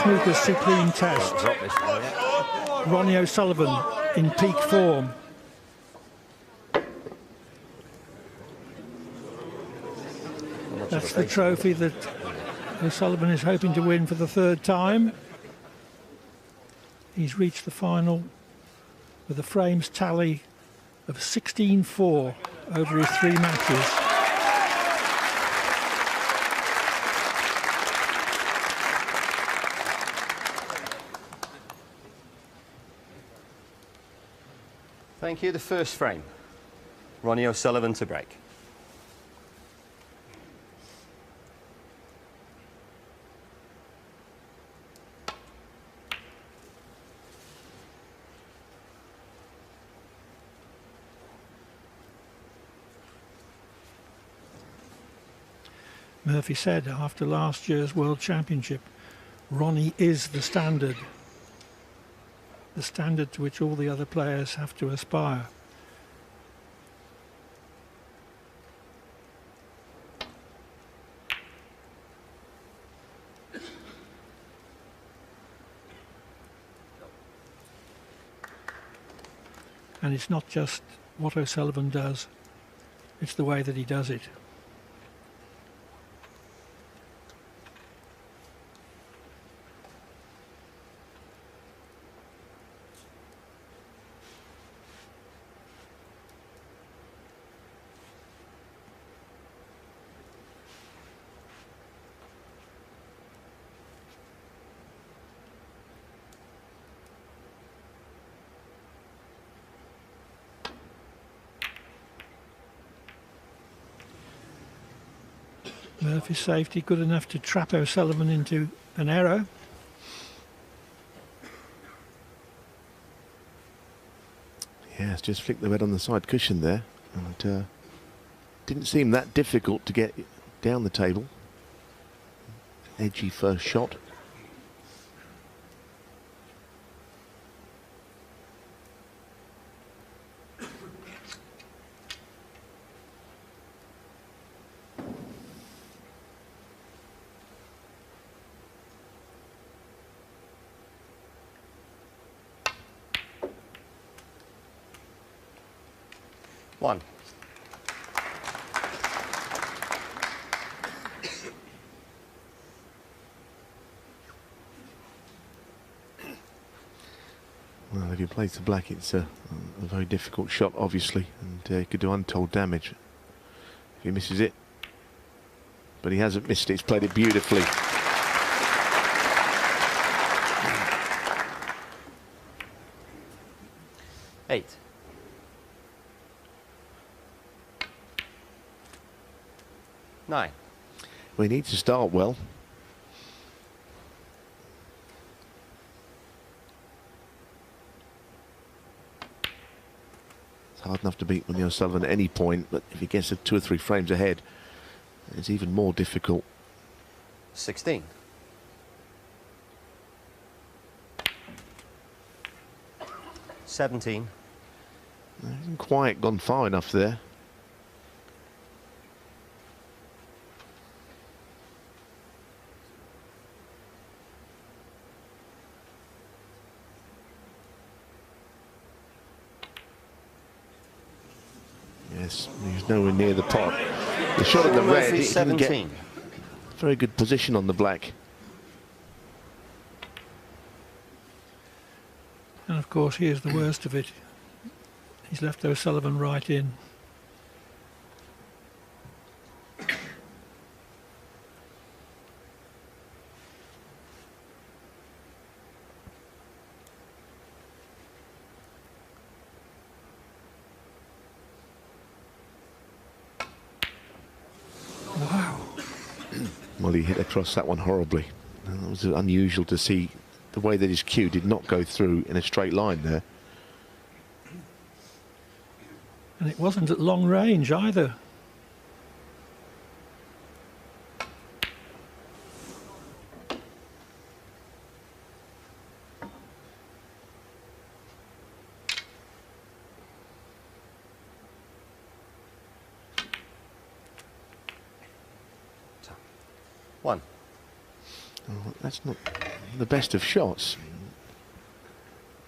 Snooker's supreme test. Ronnie O'Sullivan in peak form. That's the trophy that O'Sullivan is hoping to win for the third time. He's reached the final with a frames tally of 16-4 over his 3 matches. Thank you. The first frame. Ronnie O'Sullivan to break. Murphy said after last year's World Championship, Ronnie is the standard to which all the other players have to aspire. And it's not just what O'Sullivan does, it's the way that he does it. Murphy's safety good enough to trap O'Sullivan into an error. Yeah, it's just flicked the red on the side cushion there, and didn't seem that difficult to get down the table. Edgy first shot. One. Well, if you place the black, it's a very difficult shot, obviously, and he could do untold damage if he misses it. But he hasn't missed it, he's played it beautifully. Eight. Nine. We need to start well. It's hard enough to beat Ronnie O'Sullivan at any point, but if he gets 2 or 3 frames ahead, it's even more difficult. 16. 17. He hasn't quite gone far enough there. Yes, he's nowhere near the pot. The shot of the red, he didn't get very good position on the black. And of course, here's the worst of it. He's left O'Sullivan right in. Wow. Well, he hit across that one horribly. And it was unusual to see the way that his cue did not go through in a straight line there. And it wasn't at long range either. One. Oh, that's not the best of shots.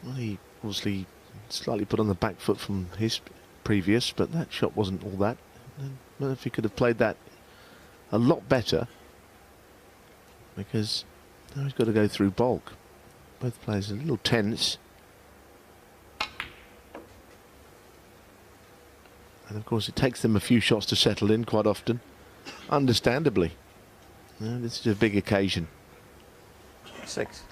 Well, he obviously slightly put on the back foot from his previous, but that shot wasn't all that. And Murphy could have played that a lot better, because now he's got to go through bulk. Both players are a little tense. And of course it takes them a few shots to settle in quite often, understandably. This is a big occasion. 6.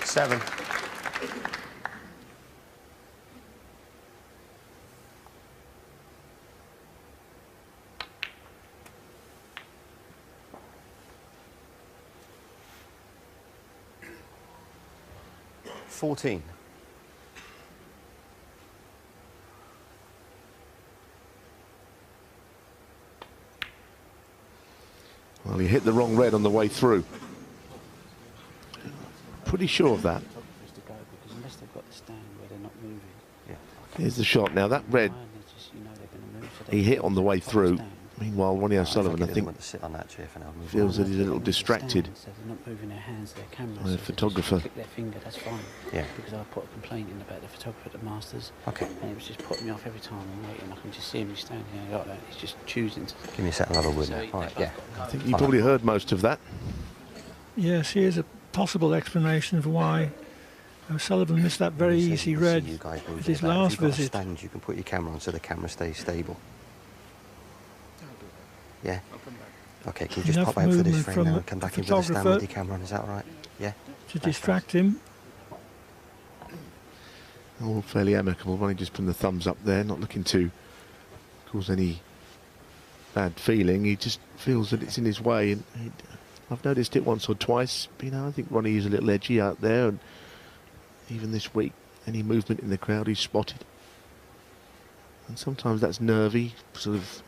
Seven. $14. Well, he hit the wrong red on the way through. Pretty sure of that. Unless they've got the stand where they're not moving. Yeah. Here's the shot. Now that red he hit on the way through. Meanwhile, Ronnie O'Sullivan, I think, To sit on that chair for now. feels that he's a little distracted. So they're not moving their hands, their cameras. The photographer. Click their finger, that's fine. Yeah. Because I put a complaint in about the photographer at the Masters. Okay. And it was just putting me off every time I'm waiting. I can just see him, he's standing there like that. He's just choosing to. Give me a second, I'll have a word So now. All right, yeah. I think you probably heard most of that. Yes, here's a possible explanation of why O'Sullivan missed that very easy red at his last visit. Stand, you can put your camera on so the camera stays stable. Yeah. Okay, can you just Enough pop out for this movement frame from now the and come back in for the stand photographer with your camera on? Is that all right? Yeah. to distract him. All fairly amicable. Ronnie just putting the thumbs up there, not looking to cause any bad feeling. He just feels that it's in his way, and I've noticed it once or twice. You know, I think Ronnie is a little edgy out there, and even this week, any movement in the crowd he's spotted. And sometimes that's nervy, sort of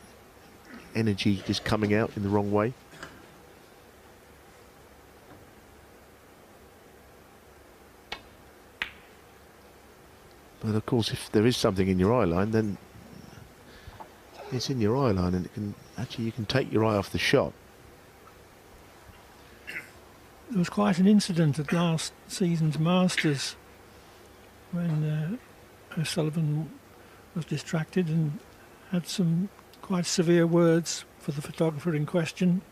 energy just coming out in the wrong way. But of course, if there is something in your eye line, then it's in your eye line, and it can actually, you can take your eye off the shot. There was quite an incident at last season's Masters when O'Sullivan was distracted and had some quite severe words for the photographer in question.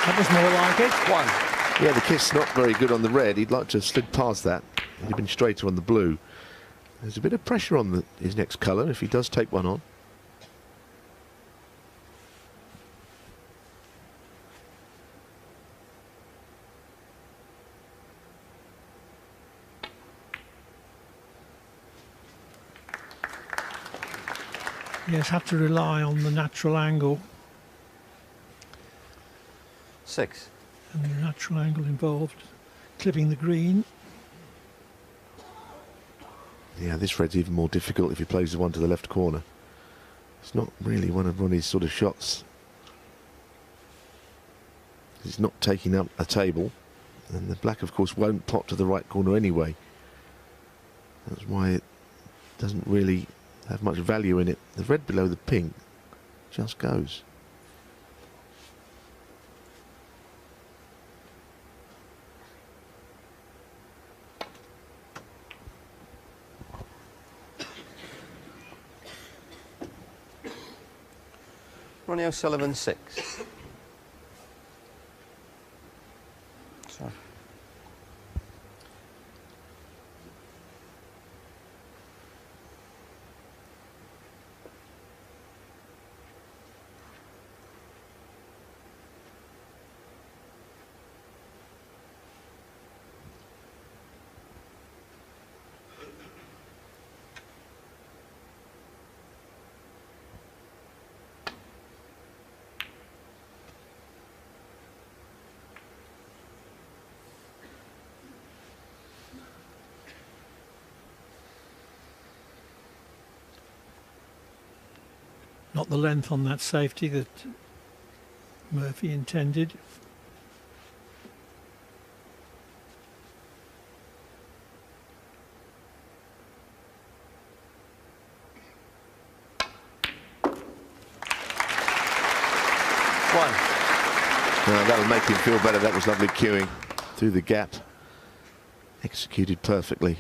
That was more like it. 1. Yeah, the kiss not very good on the red. He'd like to have slid past that. He'd have been straighter on the blue. There's a bit of pressure on his next colour if he does take one on. Yes, had to rely on the natural angle, 6. and the natural angle involved clipping the green. Yeah, this red's even more difficult if he plays the one to the left corner. It's not really one of Ronnie's sort of shots. He's not taking up a table, and the black, of course, won't pot to the right corner anyway. That's why it doesn't really have much value in it. The red below the pink just goes. Ronnie O'Sullivan, 6. Sorry. Not the length on that safety that Murphy intended. That'll make him feel better. That was lovely cueing through the gap. Executed perfectly.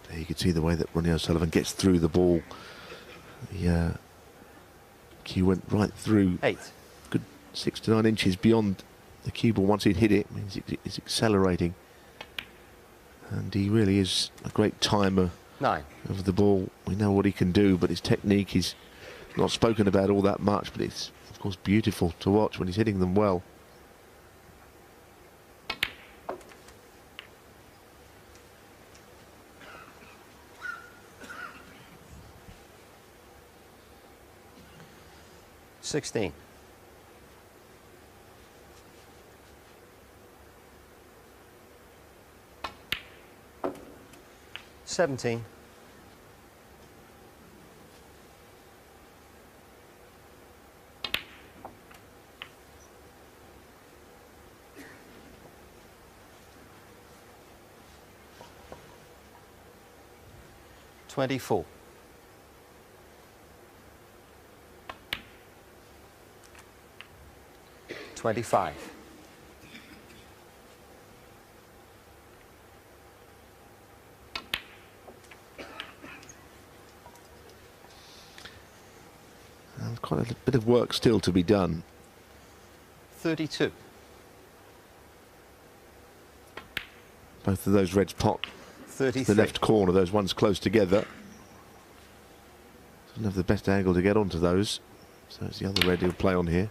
There you can see the way that Ronnie O'Sullivan gets through the ball. The cue went right through. 8. Good 6 to 9 inches beyond the cue ball. Once he'd hit it, means it's accelerating. And he really is a great timer 9. of the ball. We know what he can do, but his technique is not spoken about all that much, but it's of course beautiful to watch when he's hitting them well. $16. 17. 24. 25. 'Quite a bit of work still to be done. 32. Both of those reds pot 33. the left corner, those ones close together. Doesn't have the best angle to get onto those, so it's the other red he'll play on here.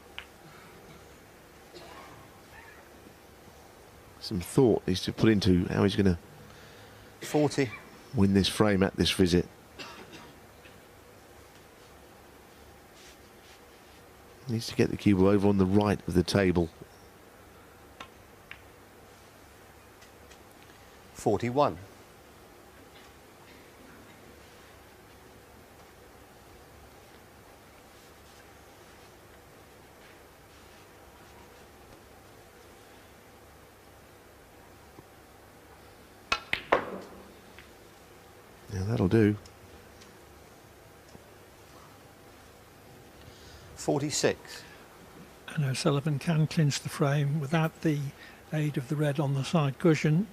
Some thought needs to put into how he's going to 40. win this frame at this visit. Needs to get the cue ball over on the right of the table. 41. 'That'll do. 46. And O'Sullivan can clinch the frame without the aid of the red on the side cushion.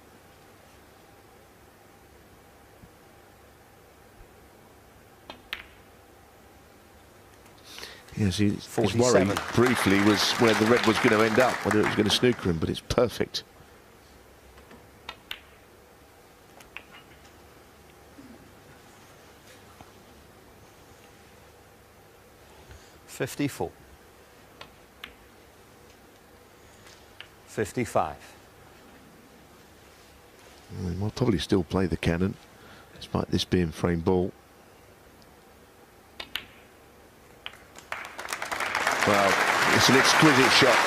Yes, his worry briefly was where the red was going to end up, whether it was going to snooker him, but it's perfect. $54. 55. He might probably still play the cannon, despite this being frame ball. Well, it's an exquisite shot.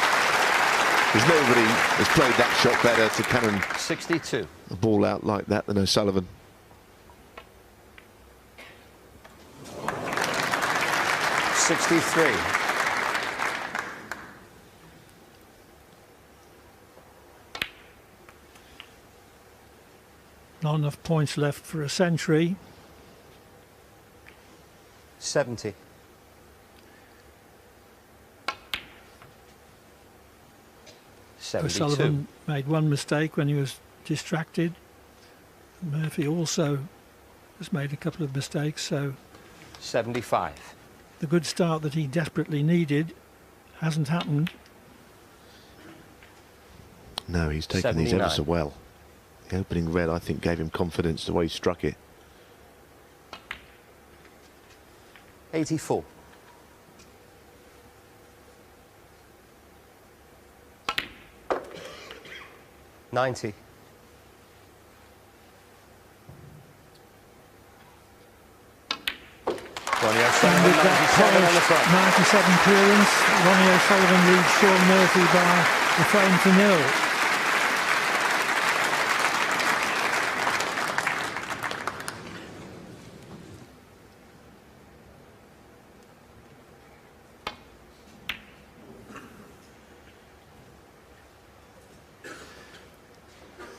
There's nobody has played that shot better to cannon 62. a ball out like that than O'Sullivan. 63. Not enough points left for a century. 70. 72. O'Sullivan made one mistake when he was distracted. Murphy also has made a couple of mistakes, so 75. the good start that he desperately needed hasn't happened. No, he's taken these ever so well. The opening red, I think, gave him confidence the way he struck it. 84. 90. Ronnie O'Sullivan, With that 97 on the front. 97 clearance, Ronnie O'Sullivan leads Shaun Murphy by a frame to nil.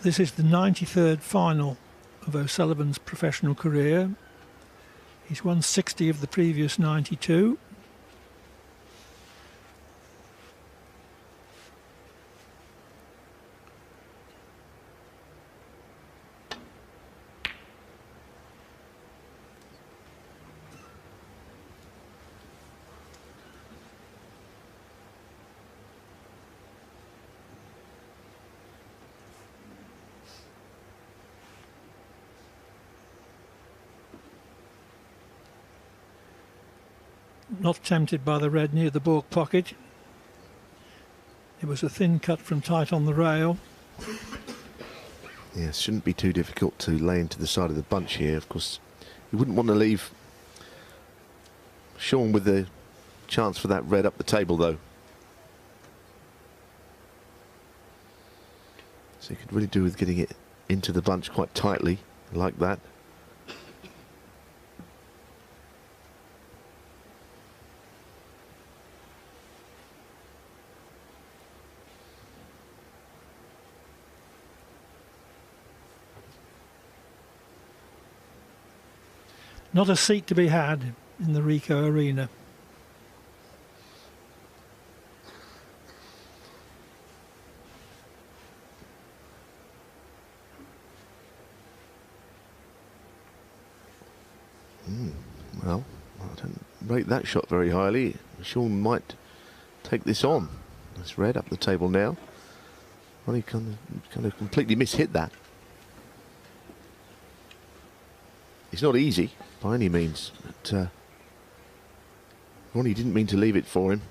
This is the 93rd final of O'Sullivan's professional career. He's won 60 of the previous 92. Not tempted by the red near the baulk pocket. It was a thin cut from tight on the rail. Yeah, it shouldn't be too difficult to lay into the side of the bunch here. Of course, you wouldn't want to leave Shaun with the chance for that red up the table, though. So you could really do with getting it into the bunch quite tightly, like that. Not a seat to be had in the Ricoh Arena. Well, I don't rate that shot very highly. Shaun might take this on. That's red up the table now. Well, he kind of completely mishit that. It's not easy by any means, but Ronnie didn't mean to leave it for him.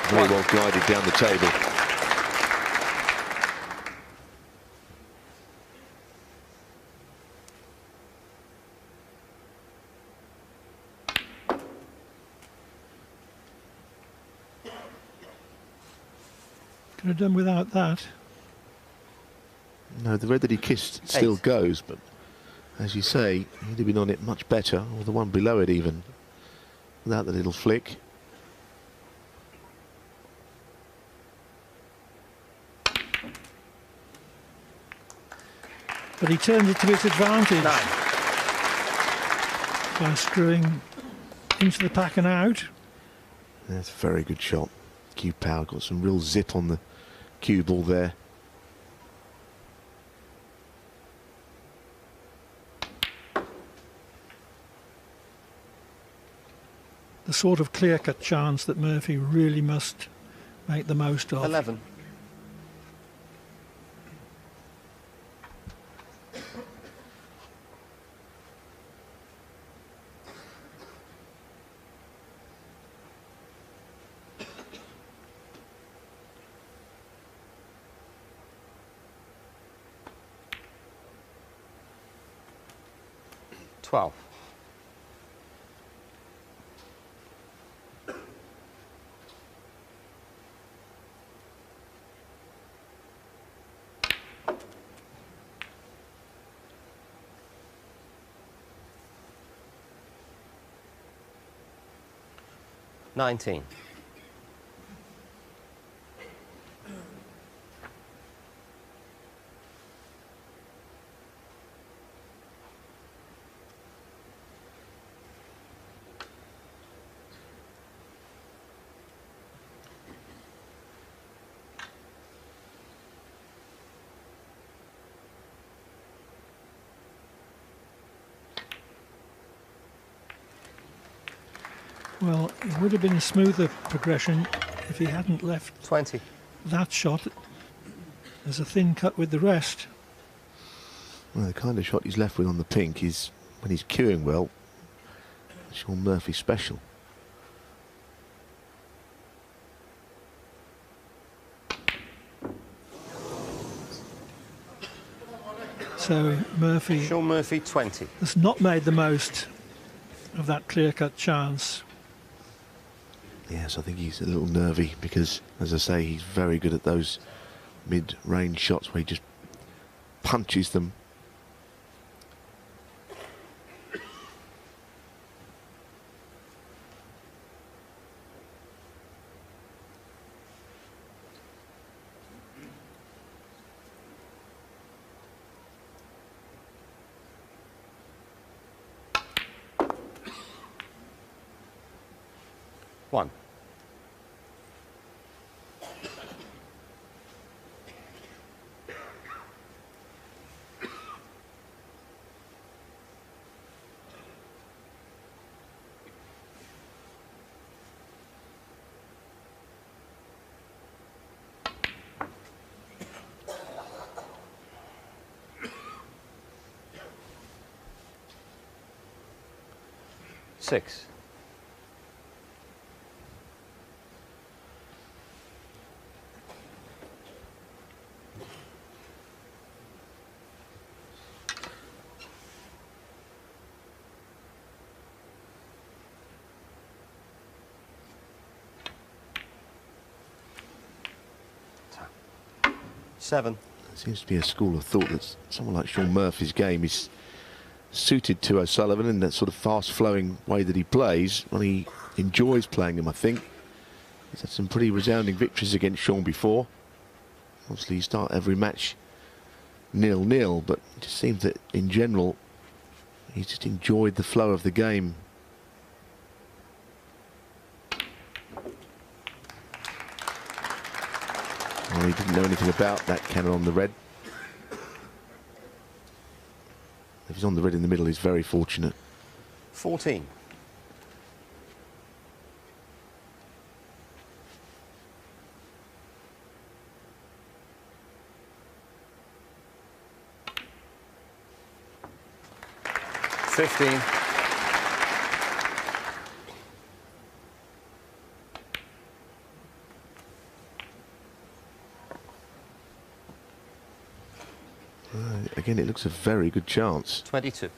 Very well guided down the table. Could have done without that. No, the red that he kissed still goes, but as you say, he'd have been on it much better, or the one below it even, without the little flick. But he turned it to his advantage by screwing into the pack and out. That's a very good shot. Cue power, got some real zip on the cue ball there. The sort of clear-cut chance that Murphy really must make the most of. 11. $12. $19. Well, it would have been a smoother progression if he hadn't left 20. that shot as a thin cut with the rest. Well, the kind of shot he's left with on the pink is, when he's cueing well, Shaun Murphy special. So Murphy Shaun Murphy 20. has not made the most of that clear-cut chance. Yes, I think he's a little nervy because, as I say, he's very good at those mid-range shots where he just punches them 1. Six. Seven. There seems to be a school of thought that someone like Shaun Murphy's game is suited to O'Sullivan in that sort of fast-flowing way that he plays. When he enjoys playing him, I think. He's had some pretty resounding victories against Shaun before. Obviously, you start every match 0-0, but it just seems that in general, he's just enjoyed the flow of the game. Well, he didn't know anything about that cannon on the red. If he's on the red in the middle, he's very fortunate. 14. Fifteen. Again, it looks a very good chance. 22.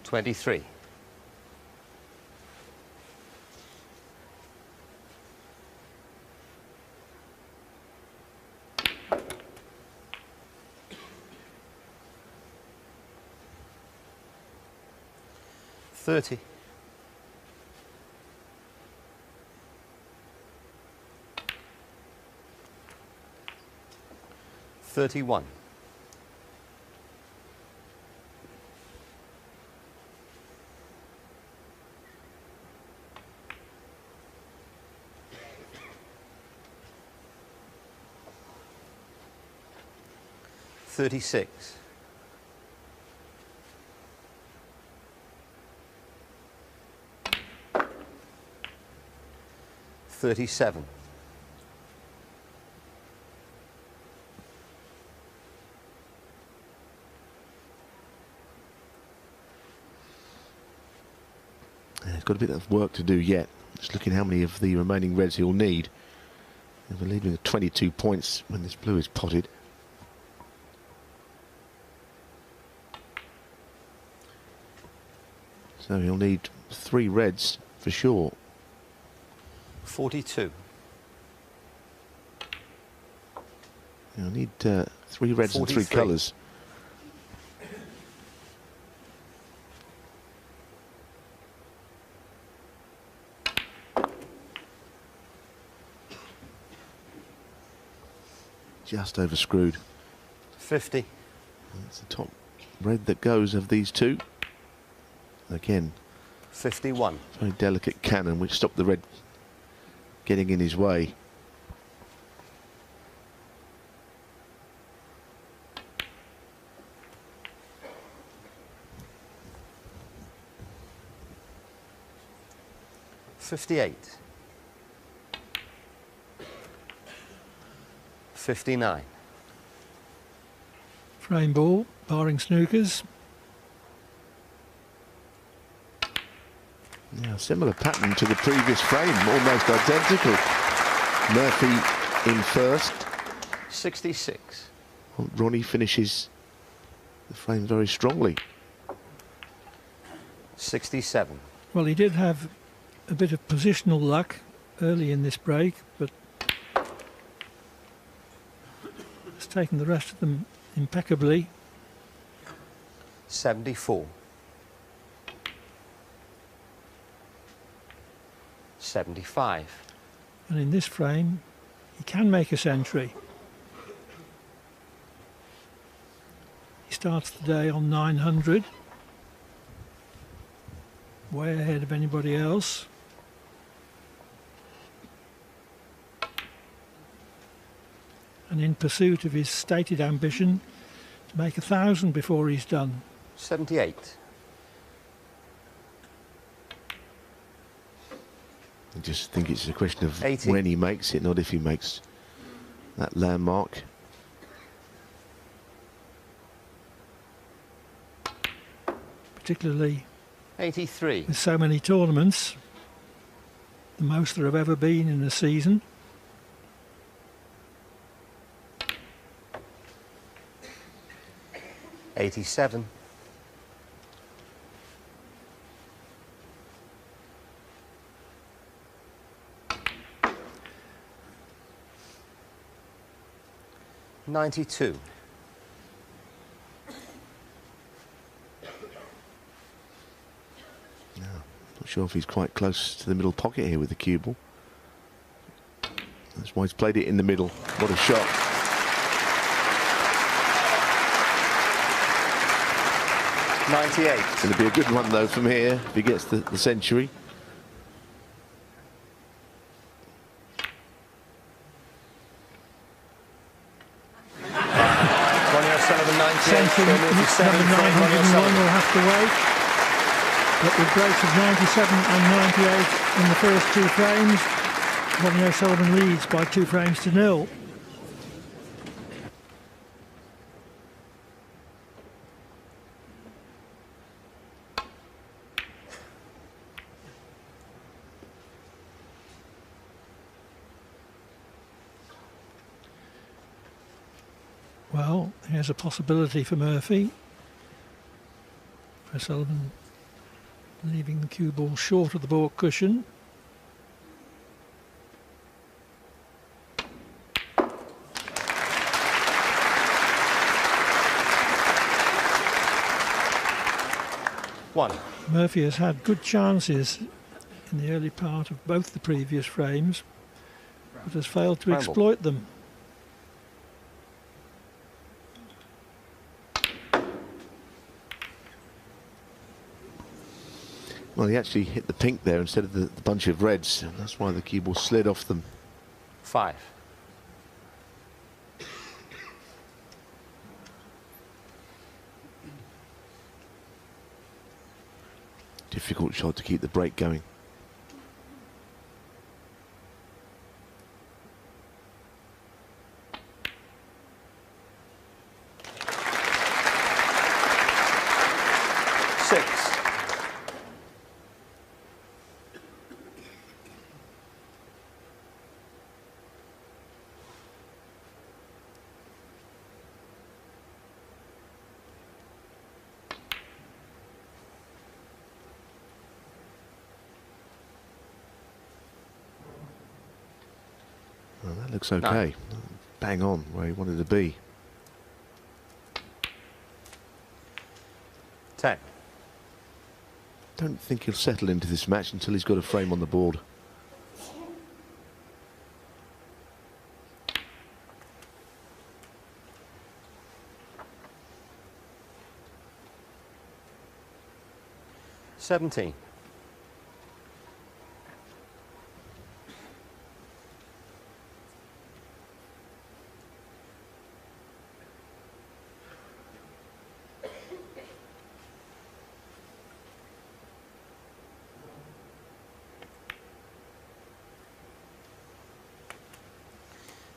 23. 30. 31. 36. 37. 'He's got a bit of work to do yet. Just looking how many of the remaining reds he'll need. We're leading at 22 points when this blue is potted. So he'll need 3 reds for sure. 42. He'll need 3 reds and 3 43. colours. Just over screwed. 50. That's the top red that goes of these two. Again, 51. very delicate cannon which stopped the red getting in his way. $58. 59. Frame ball, barring snookers. Yeah, similar pattern to the previous frame, almost identical. Murphy in first. 66. Ronnie finishes the frame very strongly. 67. Well, he did have a bit of positional luck early in this break, but has taken the rest of them impeccably. 74. 75. And in this frame, he can make a century. He starts the day on 900. way ahead of anybody else. And in pursuit of his stated ambition to make 1,000 before he's done. 78. I just think it's a question of 80. when he makes it, not if he makes that landmark. Particularly 83. with so many tournaments, the most there have ever been in a season. '87. '92. Not sure if he's quite close to the middle pocket here with the cue ball. That's why he's played it in the middle. What a shot. '98. It's going to be a good one though from here if he gets the century. Ronnie O'Sullivan, 98. Century number 901 will have to wait. But with breaks of 97 and 98 in the first 2 frames, Ronnie O'Sullivan leads by 2 frames to 0. Well, here's a possibility for Murphy. O'Sullivan leaving the cue ball short of the baulk cushion. One. Murphy has had good chances in the early part of both the previous frames, but has failed to Ramble. exploit them. Well, he actually hit the pink there instead of the bunch of reds, and that's why the cue ball slid off them. 5. Difficult shot to keep the break going. Well, that looks okay. No. Bang on where he wanted to be. 10. Don't think he'll settle into this match until he's got a frame on the board. '17.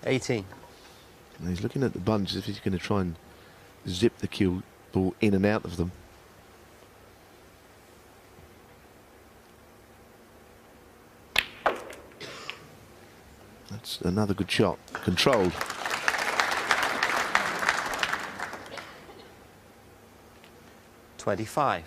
'18. And he's looking at the bunch as if he's going to try and zip the cue ball in and out of them. That's another good shot. Controlled. '25.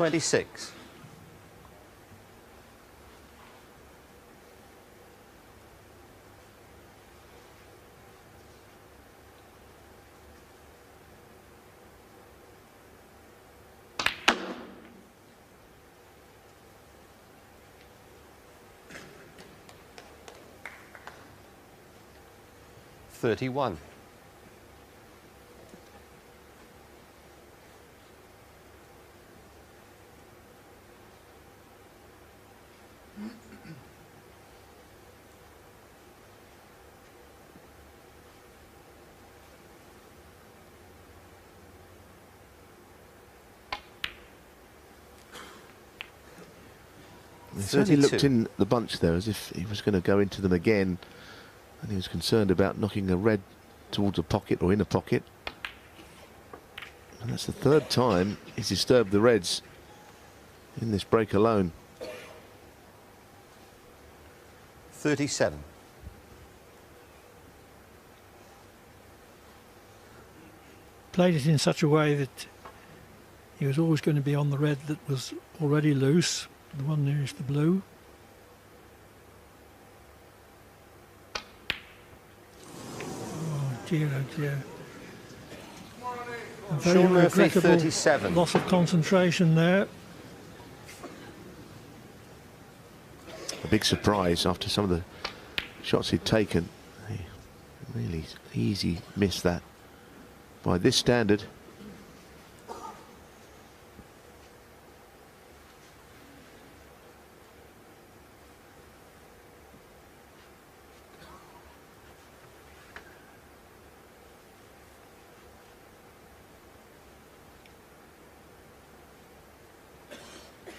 '26. 31. He certainly looked in the bunch there as if he was going to go into them again, and he was concerned about knocking a red towards a pocket or in a pocket. And that's the third time he's disturbed the reds in this break alone. 37. Played it in such a way that he was always going to be on the red that was already loose, the one nearest the blue. Oh dear, oh dear. A very Shaun Murphy, regrettable 37. loss of concentration there. A big surprise after some of the shots he'd taken. He really easy missed that by this standard.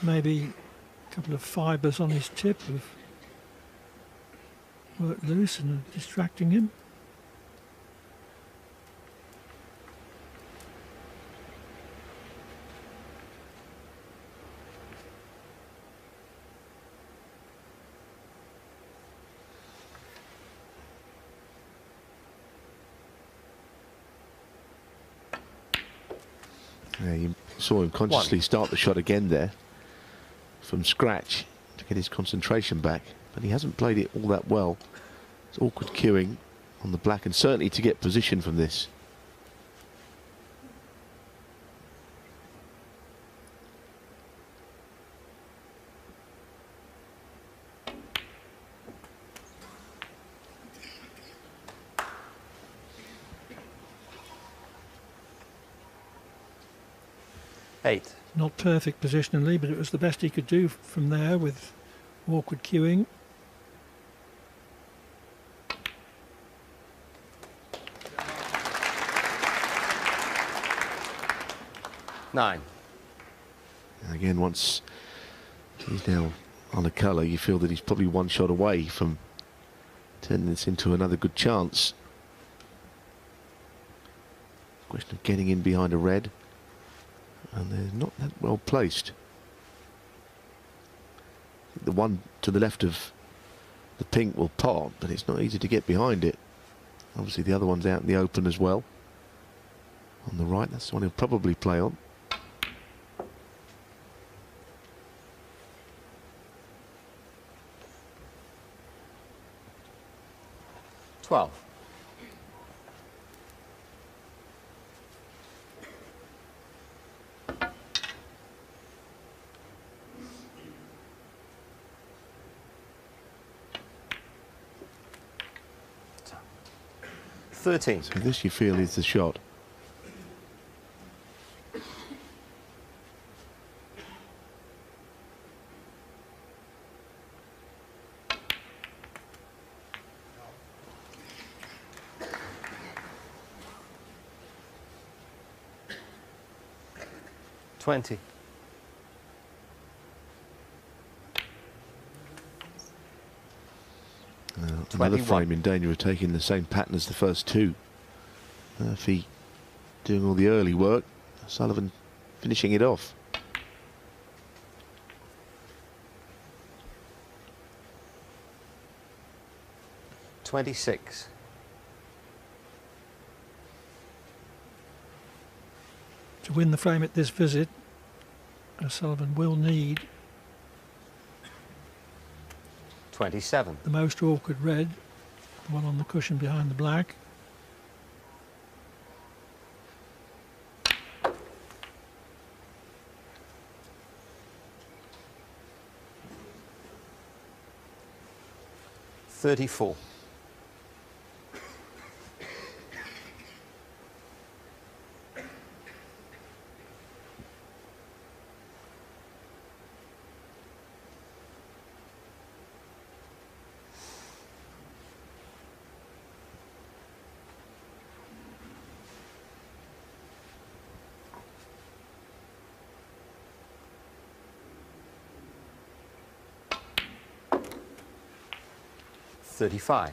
Maybe a couple of fibres on his tip have worked loose and are distracting him. Yeah, you saw him consciously start the shot again there from scratch to get his concentration back, but he hasn't played it all that well. It's awkward cueing on the black, and certainly to get position from this. Eight. Not perfect positionally, but it was the best he could do from there with awkward cueing. Nine. And again, once he's now on a colour, you feel that he's probably one shot away from turning this into another good chance. Question of getting in behind a red, and they're not that well placed. The one to the left of the pink will pot, but it's not easy to get behind it. Obviously the other one's out in the open as well. On the right, that's the one he'll probably play on. Twelve. So this you feel is the shot. Twenty. Another frame in danger of taking the same pattern as the first two. Murphy doing all the early work, Sullivan finishing it off. $26. To win the frame at this visit, Sullivan will need 27. the most awkward red, the one on the cushion behind the black. 35.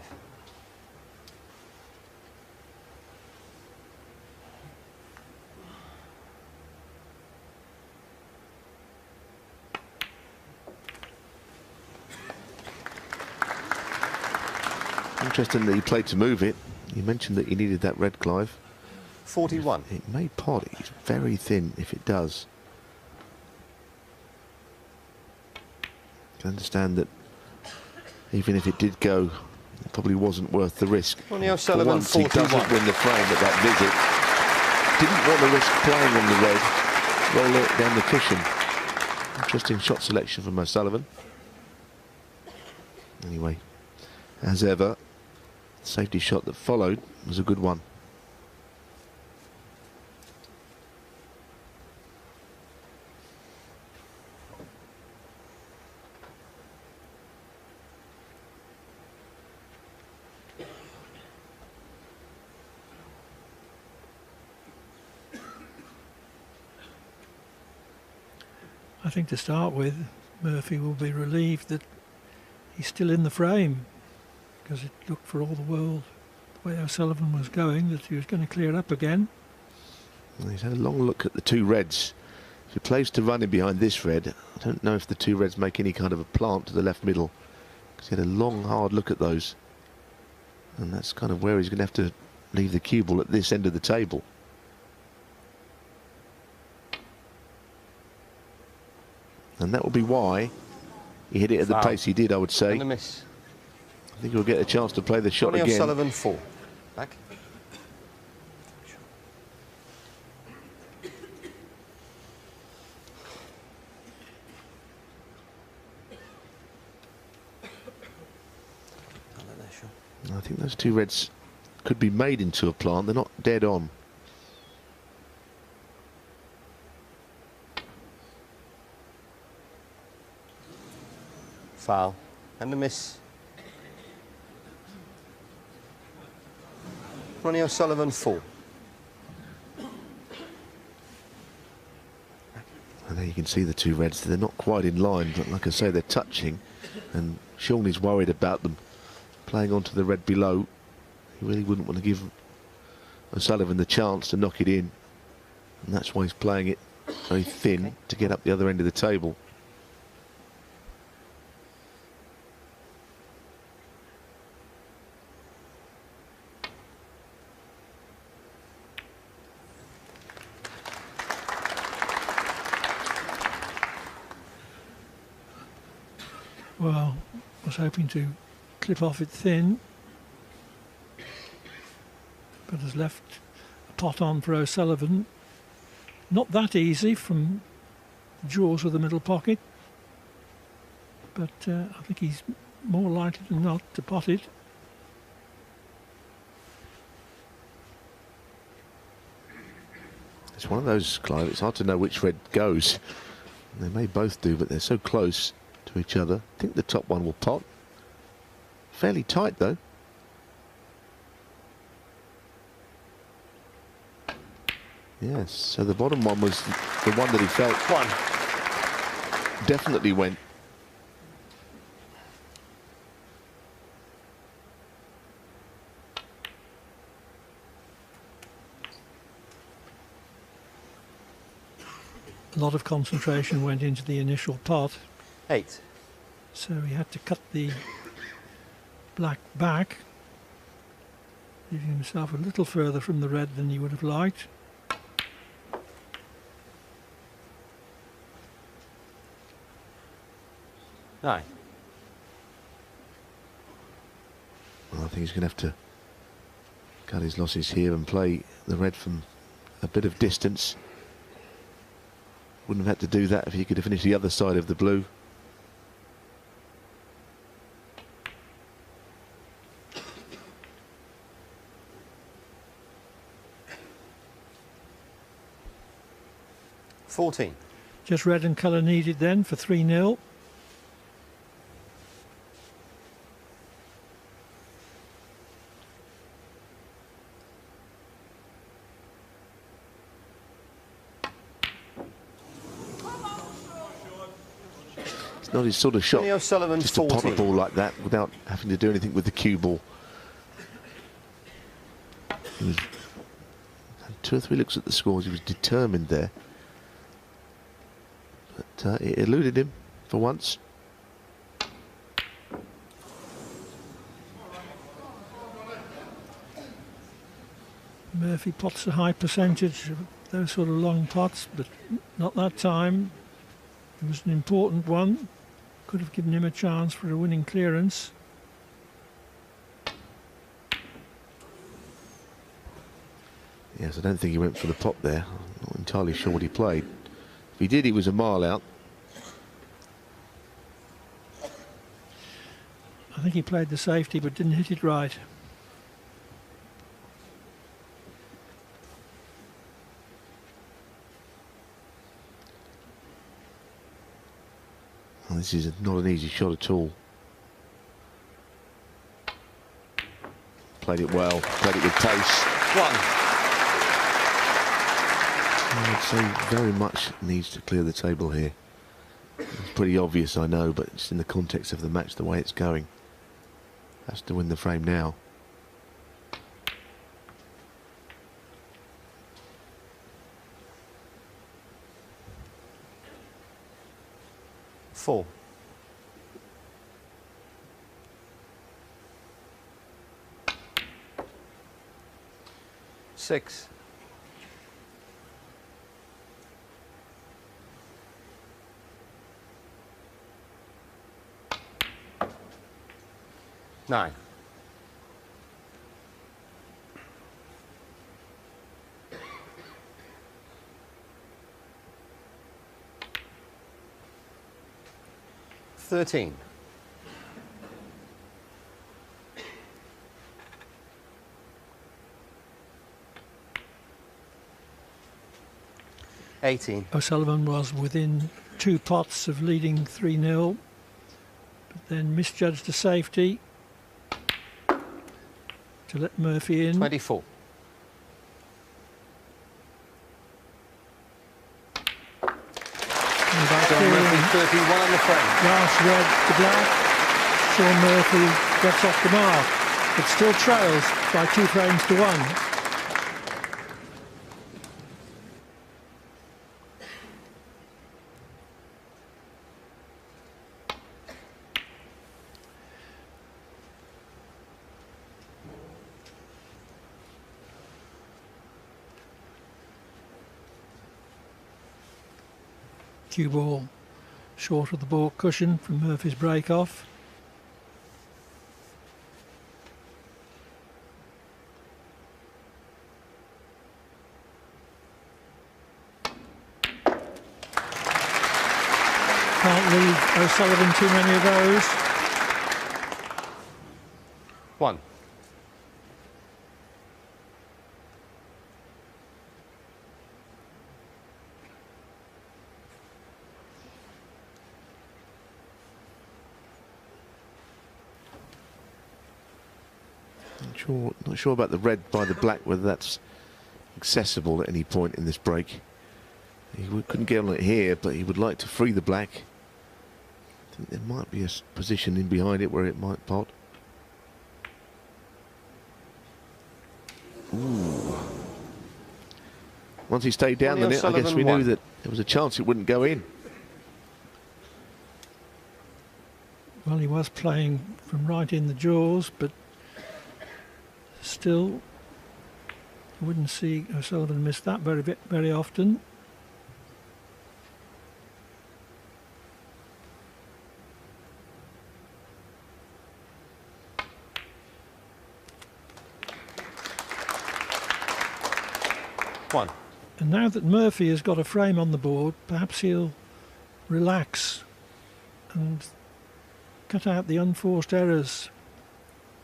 Interesting that he played to move it. You mentioned that he needed that red, Clive. 41. It may pot. It's very thin if it does. I can understand that even if it did go, it probably wasn't worth the risk. Ronnie O'Sullivan, once he 41. doesn't win the frame at that visit. Didn't want to risk playing on the red. Roll it down the cushion. Interesting shot selection from O'Sullivan. Anyway, as ever, the safety shot that followed was a good one. I think to start with, Murphy will be relieved that he's still in the frame, because it looked for all the world, the way O'Sullivan was going, that he was going to clear it up again. Well, he's had a long look at the two reds. If he plays to running behind this red, I don't know if the two reds make any kind of a plant to the left middle, because he had a long, hard look at those. And that's kind of where he's going to have to leave the cue ball at this end of the table. And that will be why he hit it at the pace he did, I would say. And a miss. I think he'll get a chance to play the shot Ronnie again. O'Sullivan, 4. Back. I think those two reds could be made into a plant. They're not dead on. Foul. And a miss. Ronnie O'Sullivan, 4. And there you can see the two reds. They're not quite in line, but like I say, they're touching. And Shaun is worried about them playing onto the red below. He really wouldn't want to give O'Sullivan the chance to knock it in. And that's why he's playing it very thin to get up the other end of the table. Well, I was hoping to clip off it thin, but has left a pot on for O'Sullivan. Not that easy from the jaws of the middle pocket, but I think he's more likely than not to pot it. It's one of those, Clive, it's hard to know which red goes. They may both do, but they're so close to each other. I think the top one will pot. Fairly tight though. Yes, so the bottom one was the one that he felt definitely went. A lot of concentration went into the initial pot. 8. So he had to cut the black back, leaving himself a little further from the red than he would have liked. Nine. Well, I think he's going to have to cut his losses here and play the red from a bit of distance. Wouldn't have had to do that if he could have finished the other side of the blue. Just red and colour needed then for 3-0. It's not his sort of shot. Ronnie O'Sullivan, Just to pot a 14. ball like that without having to do anything with the cue ball. He was, had 2 or 3 looks at the scores. He was determined there. But it eluded him for once. Murphy pots a high percentage of those sort of long pots, but not that time. It was an important one. Could have given him a chance for a winning clearance. Yes, I don't think he went for the pot there. I'm not entirely sure what he played. If he did, he was a mile out. I think he played the safety but didn't hit it right. Well, this is not an easy shot at all. Played it well, played it with pace. 1. I'd say very much needs to clear the table here. It's pretty obvious, I know, but just in the context of the match, the way it's going, has to win the frame now. Four. Six. Nine. 13. 18. O'Sullivan was within 2 pots of leading 3-0, but then misjudged the safety to let Murphy in. 24. Shaun Murphy, 31 on the frame. Last red to black. Shaun Murphy gets off the mark, but still trails by 2 frames to 1. Cue ball short of the ball cushion from Murphy's break off. Can't leave O'Sullivan too many of those. 1. Not sure about the red by the black, whether that's accessible at any point in this break. He couldn't get on it here, but he would like to free the black. I think there might be a position in behind it where it might pot. Ooh. Once he stayed down the net, I guess we knew that there was a chance it wouldn't go in. Well, he was playing from right in the jaws, but still, you wouldn't see O'Sullivan miss that very often. One. And now that Murphy has got a frame on the board, perhaps he'll relax and cut out the unforced errors,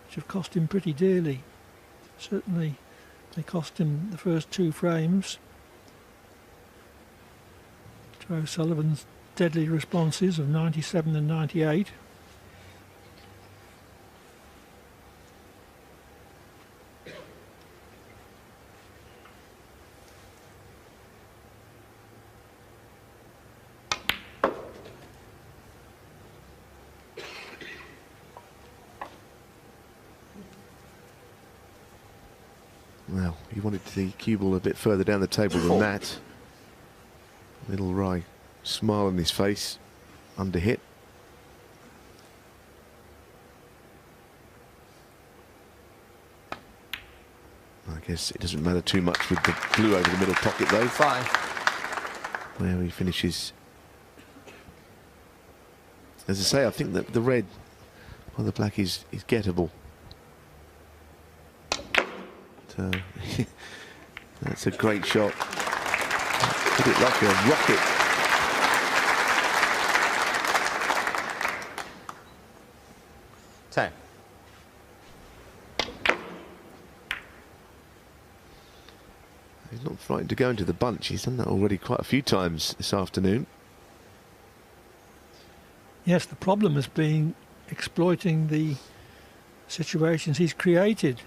which have cost him pretty dearly. Certainly they cost him the first 2 frames. To O'Sullivan's deadly responses of 97 and 98. now. He wanted the cue ball a bit further down the table than that. Little wry smile on his face, under hit. I guess it doesn't matter too much with the blue over the middle pocket though. 5. Where he finishes. As I say, I think that the red or the black is gettable. So that's a great shot. Hit it like a rocket. Ten. He's not frightened to go into the bunch. He's done that already quite a few times this afternoon. Yes, the problem has been exploiting the situations he's created.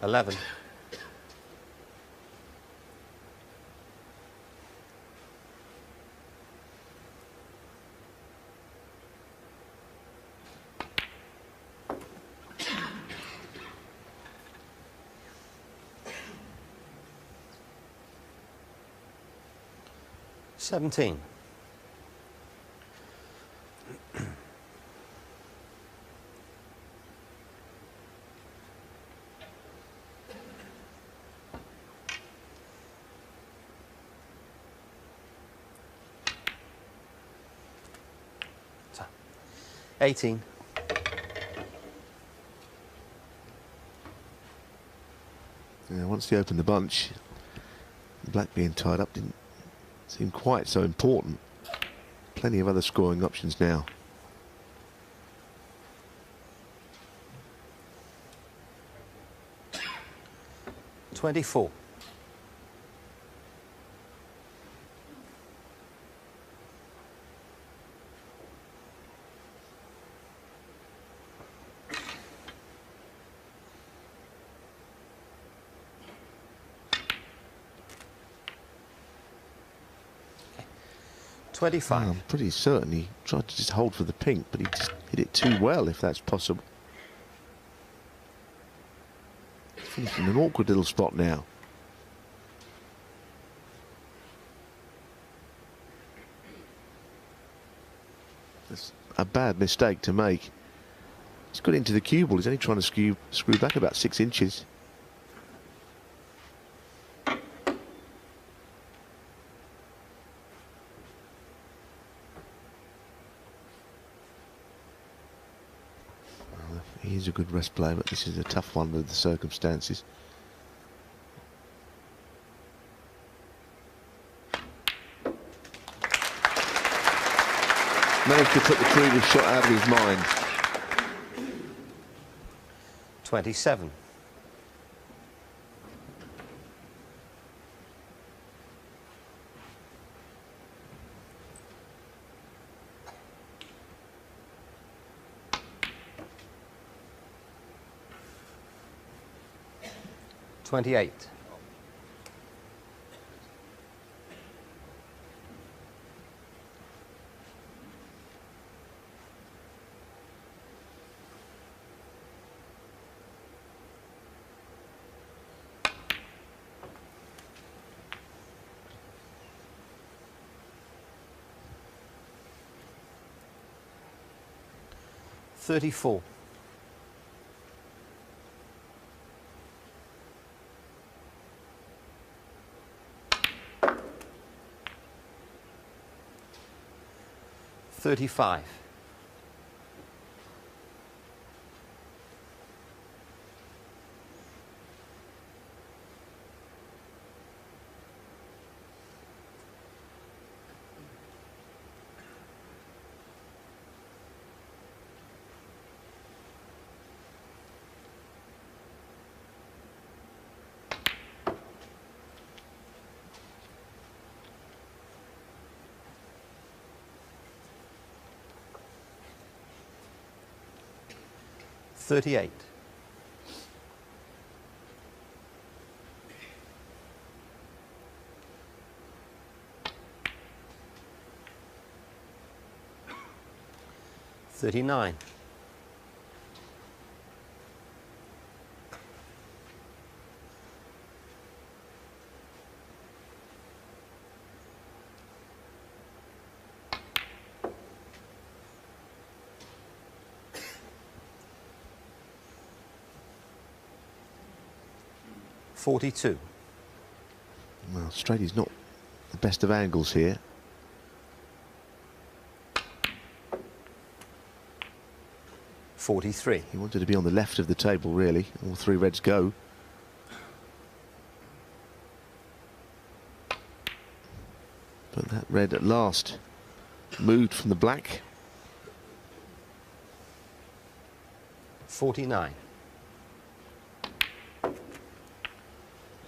$11. $17. So, 18. Yeah, once they opened the bunch, the black being tied up didn't seem quite so important. Plenty of other scoring options now. $24. $25. I'm pretty certain he tried to just hold for the pink, but he just hit it too well, if that's possible. He's finished in an awkward little spot now. That's a bad mistake to make. He's got into the cue ball. He's only trying to screw back about 6 inches. He's a good rest player, but this is a tough one with the circumstances. Managed to put the previous shot out of his mind. 27. $28. $34. $35. $38. 39. $42. Well, straight is not the best of angles here. $43. He wanted to be on the left of the table, really. All three reds go. But that red at last moved from the black. 49.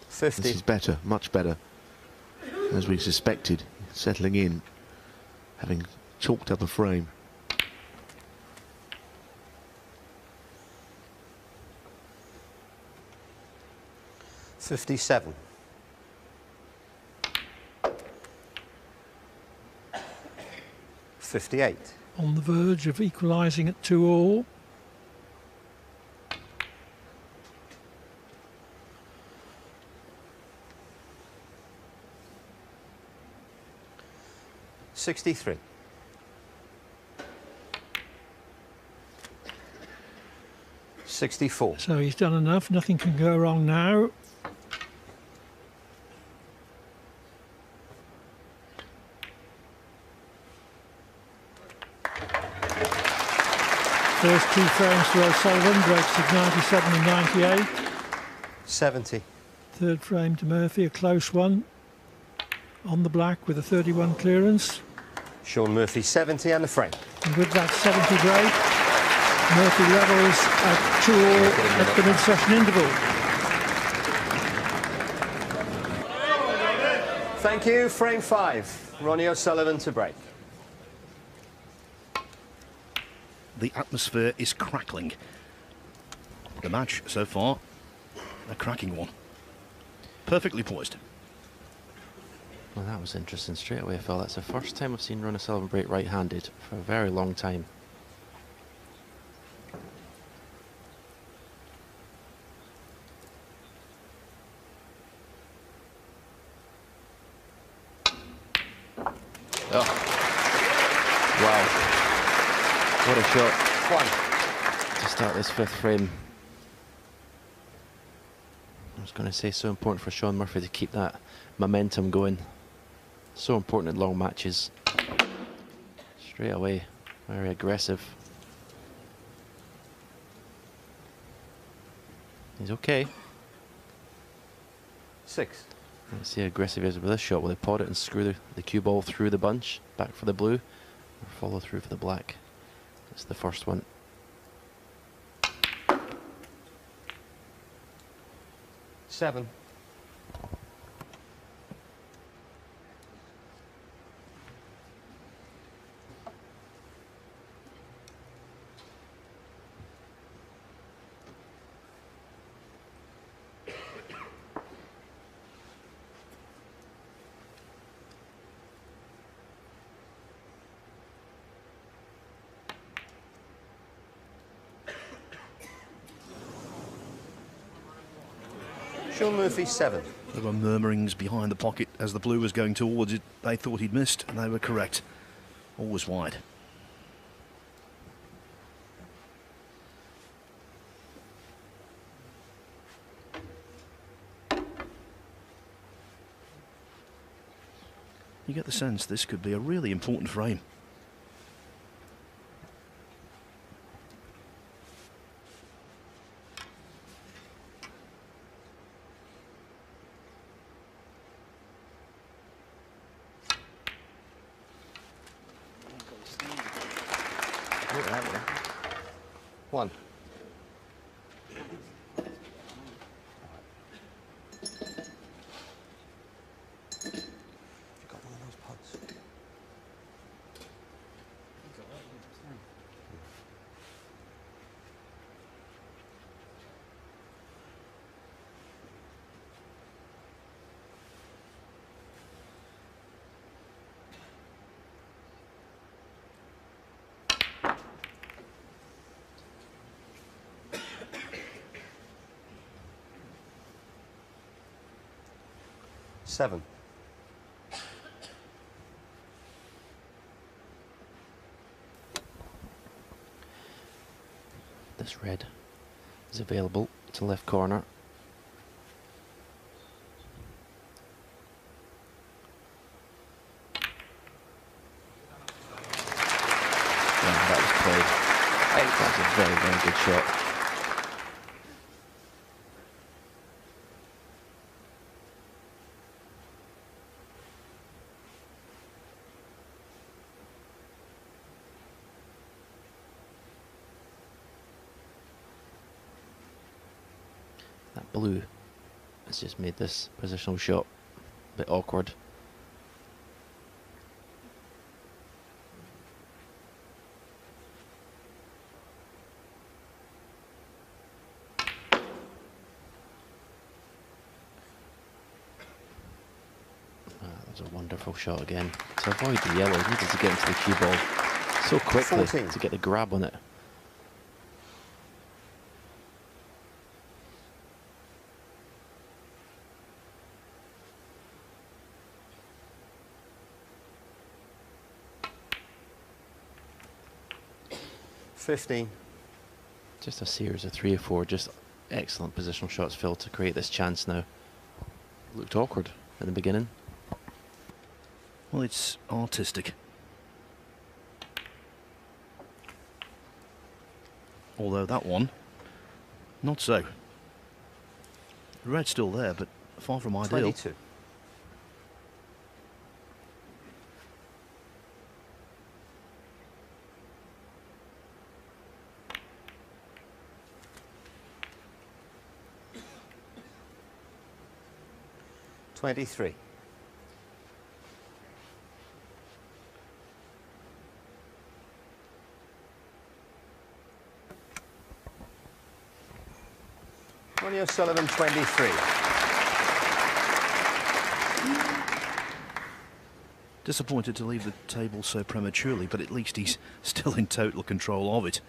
50. This is better, much better. As we suspected, settling in, having chalked up a frame. $57. 58. On the verge of equalising at 2-all. $63. 64. So he's done enough, nothing can go wrong now. First two frames for O'Sullivan, breaks of 97 and 98. 70. Third frame to Murphy, a close one. On the black with a 31 clearance. Shaun Murphy 70 and the frame. And with that 70 break, Murphy levels at 2-all at the mid-session interval. Thank you. Frame 5. Ronnie O'Sullivan to break. The atmosphere is crackling. The match so far, a cracking one. Perfectly poised. Well, that was interesting straight away, Phil. That's the first time I've seen Ronnie O'Sullivan break right-handed for a very long time. Oh. Wow. What a shot. One. To start this fifth frame. I was going to say, so important for Shaun Murphy to keep that momentum going. So important in long matches. Straight away, very aggressive. He's okay. 6. Let's see how aggressive he is with this shot. Will he pod it and screw the cue ball through the bunch, back for the blue, or follow through for the black? That's the first one. 7. Shaun Murphy 7. There were murmurings behind the pocket as the blue was going towards it. They thought he'd missed, and they were correct. Always wide. You get the sense this could be a really important frame. One. You got one of those pods? 7. This red is available to left corner. Yeah, that was played. That's a very, very good shot. That blue has just made this positional shot a bit awkward. That was a wonderful shot again. To avoid the yellow, he needed to get into the cue ball so quickly 14. to get the grab on it. Just a series of 3 or 4 just excellent positional shots, Phil, to create this chance now. Looked awkward in the beginning. Well, it's artistic. Although that one, not so. The red's still there, but far from ideal. 22. $23. Ronnie O'Sullivan, 23. Disappointed to leave the table so prematurely, but at least he's still in total control of it.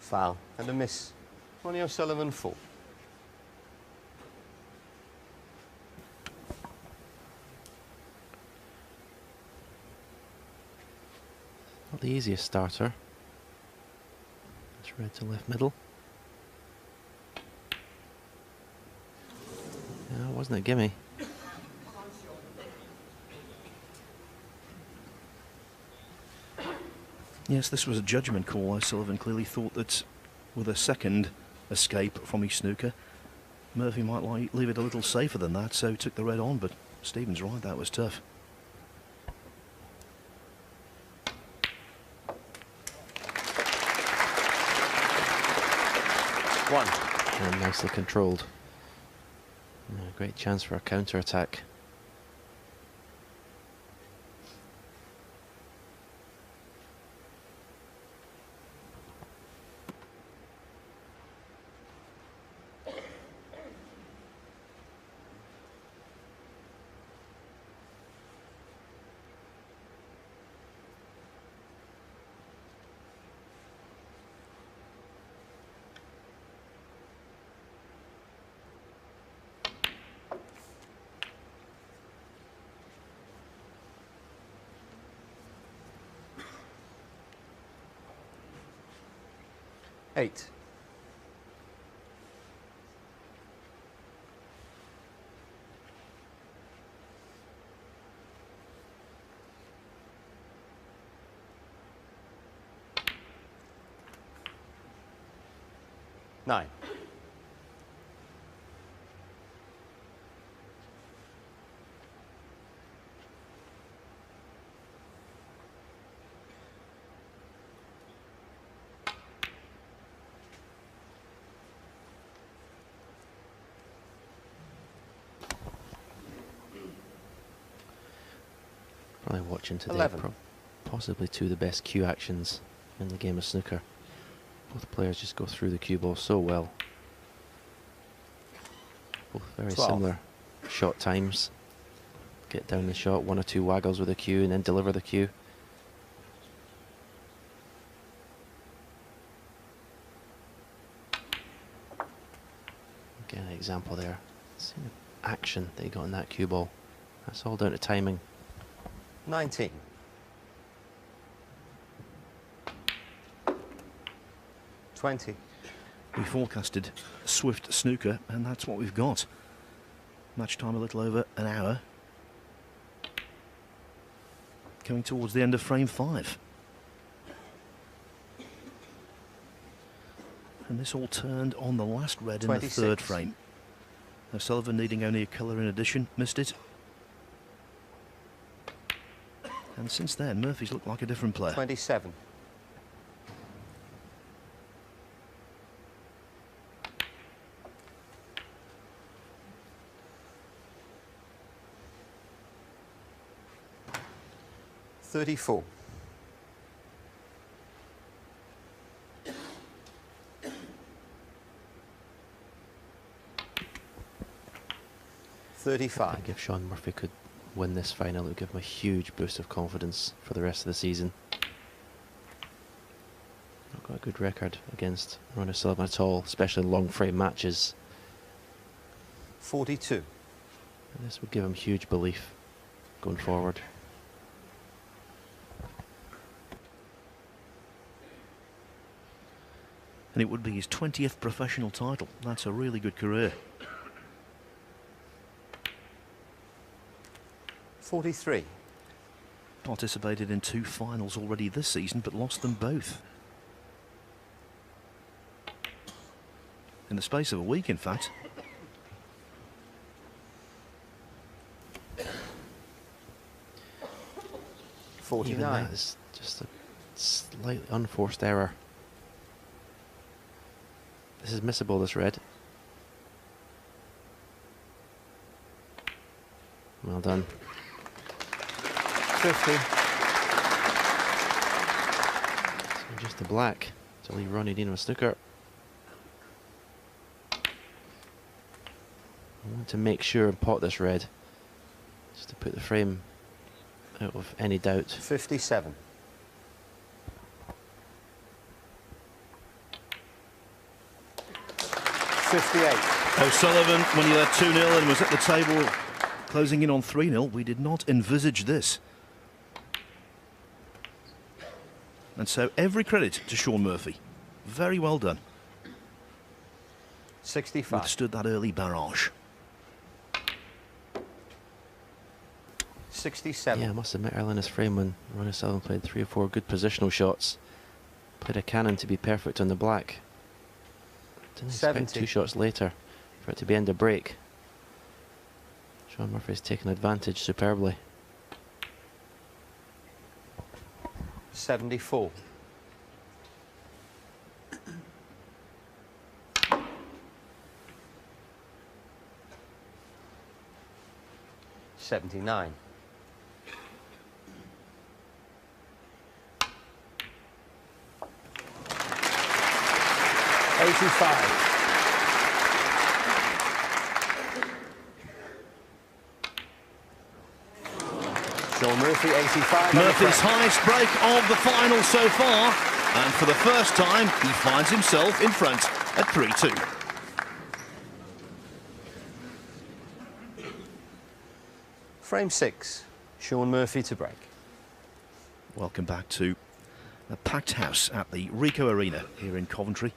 Foul and a miss. Ronnie O'Sullivan, 4. Not the easiest starter. It's red to left middle. Yeah, wasn't a gimme. Yes, this was a judgment call. O'Sullivan clearly thought that with a second escape from his snooker, Murphy might leave it a little safer than that, so took the red on, but Stephen's right, that was tough. One. And nicely controlled. Yeah, great chance for a counter-attack. Eight. Nine. my watching today. 11. Possibly two of the best cue actions in the game of snooker. Both players just go through the cue ball so well. Both very 12. similar shot times. Get down the shot, one or two waggles with the cue and then deliver the cue. Again, an example there. See the action that he got in that cue ball. That's all down to timing. 19. $20. We forecasted swift snooker, and that's what we've got. Match time a little over an hour. Coming towards the end of frame 5. And this all turned on the last red in 26. the third frame. O'Sullivan needing only a colour in addition, missed it. And since then, Murphy's looked like a different player. 27. $34. I 35. think if Shaun Murphy could win this final, it would give him a huge boost of confidence for the rest of the season. Not got a good record against Ronnie O'Sullivan at all, especially in long frame matches. 42. And this would give him huge belief going forward. And it would be his 20th professional title. That's a really good career. 43. Participated in 2 finals already this season, but lost them both. In the space of a week, in fact. Even 49. that is just a slightly unforced error. This is missable, this red. Well done. 50. So just the black to leave Ronnie Dean with snooker. I want to make sure and pot this red, just to put the frame out of any doubt. 57. $58. O'Sullivan, when he led 2-0 and was at the table closing in on 3-0, we did not envisage this. And so every credit to Shaun Murphy. Very well done. 65. Withstood that early barrage. 67. Yeah, I must admit, early in this frame when Ronnie O'Sullivan played 3 or 4 good positional shots, played a cannon to be perfect on the black. Didn't expect 70. 2 shots later for it to be end of break. Shaun Murphy's taken advantage superbly. 74. $79. $85. Shaun Murphy, 85. Murphy's highest break of the final so far, and for the first time he finds himself in front at 3-2. Frame 6. Shaun Murphy to break. Welcome back to a packed house at the Ricoh Arena here in Coventry.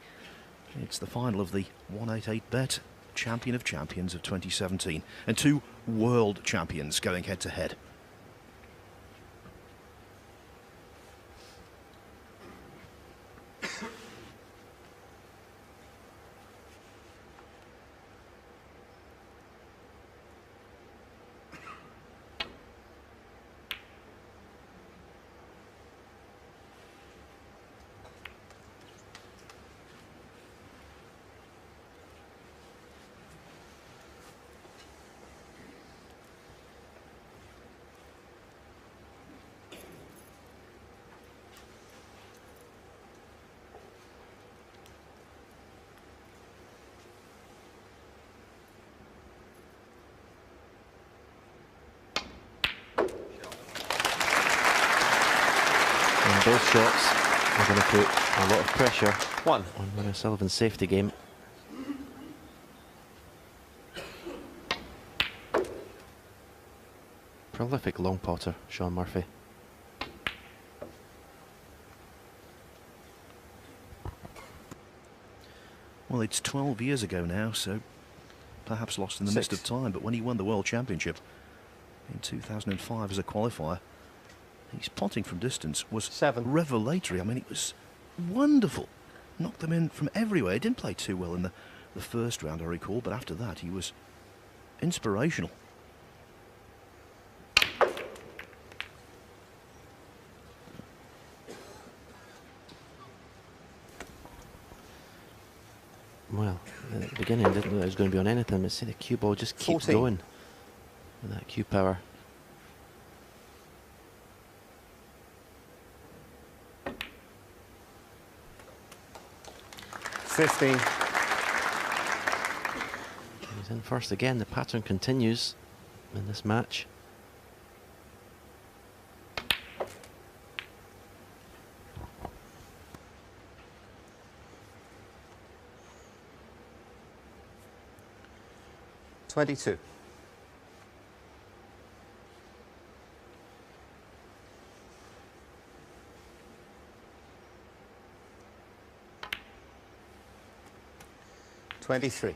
It's the final of the 188Bet Champion of Champions of 2017, and 2 world champions going head to head. both shots are going to put a lot of pressure One. on Ronnie O'Sullivan's safety game. Prolific long potter, Shaun Murphy. Well, it's 12 years ago now, so perhaps lost in the mist of time, but when he won the World Championship in 2005 as a qualifier, his potting from distance was revelatory. I mean, it was wonderful. Knocked them in from everywhere. He didn't play too well in the first round, I recall, but after that he was inspirational. Well, at the beginning, I didn't know it was going to be on anything, but see the cue ball just keeps 14. going with that cue power. He's in first again. The pattern continues in this match. $22. $23.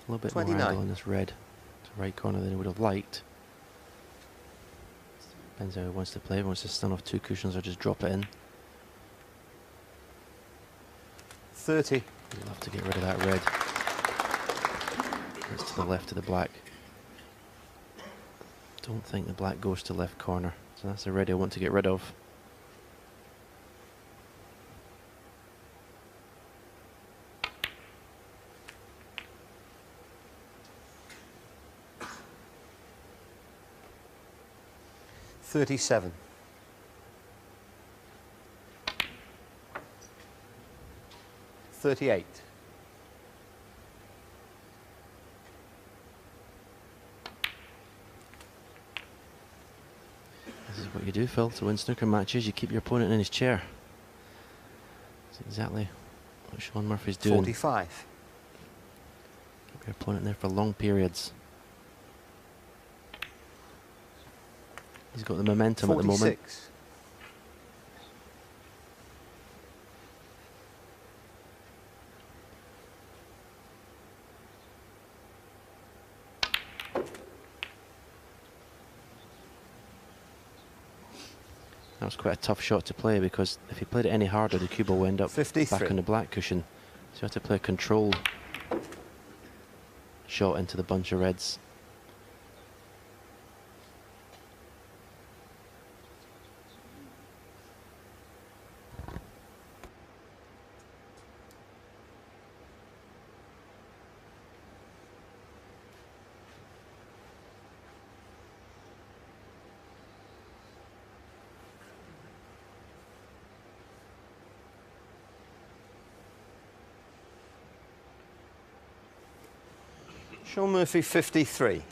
A little bit more angle on this red to right corner than he would have liked. Depends how he wants to play. If he wants to stun off two cushions or just drop it in. 30. He'll have to get rid of that red. It's to the left of the black. Don't think the black goes to left corner. So that's the red I want to get rid of. $37. $38. This is what you do, Phil, to win snooker matches. You keep your opponent in his chair. That's exactly what Shaun Murphy's doing. 45. Keep your opponent there for long periods. He's got the momentum 46. at the moment. That was quite a tough shot to play because if he played it any harder, the cue ball will end up 53. back on the black cushion. So you have to play a controlled shot into the bunch of reds. Shaun Murphy, 53.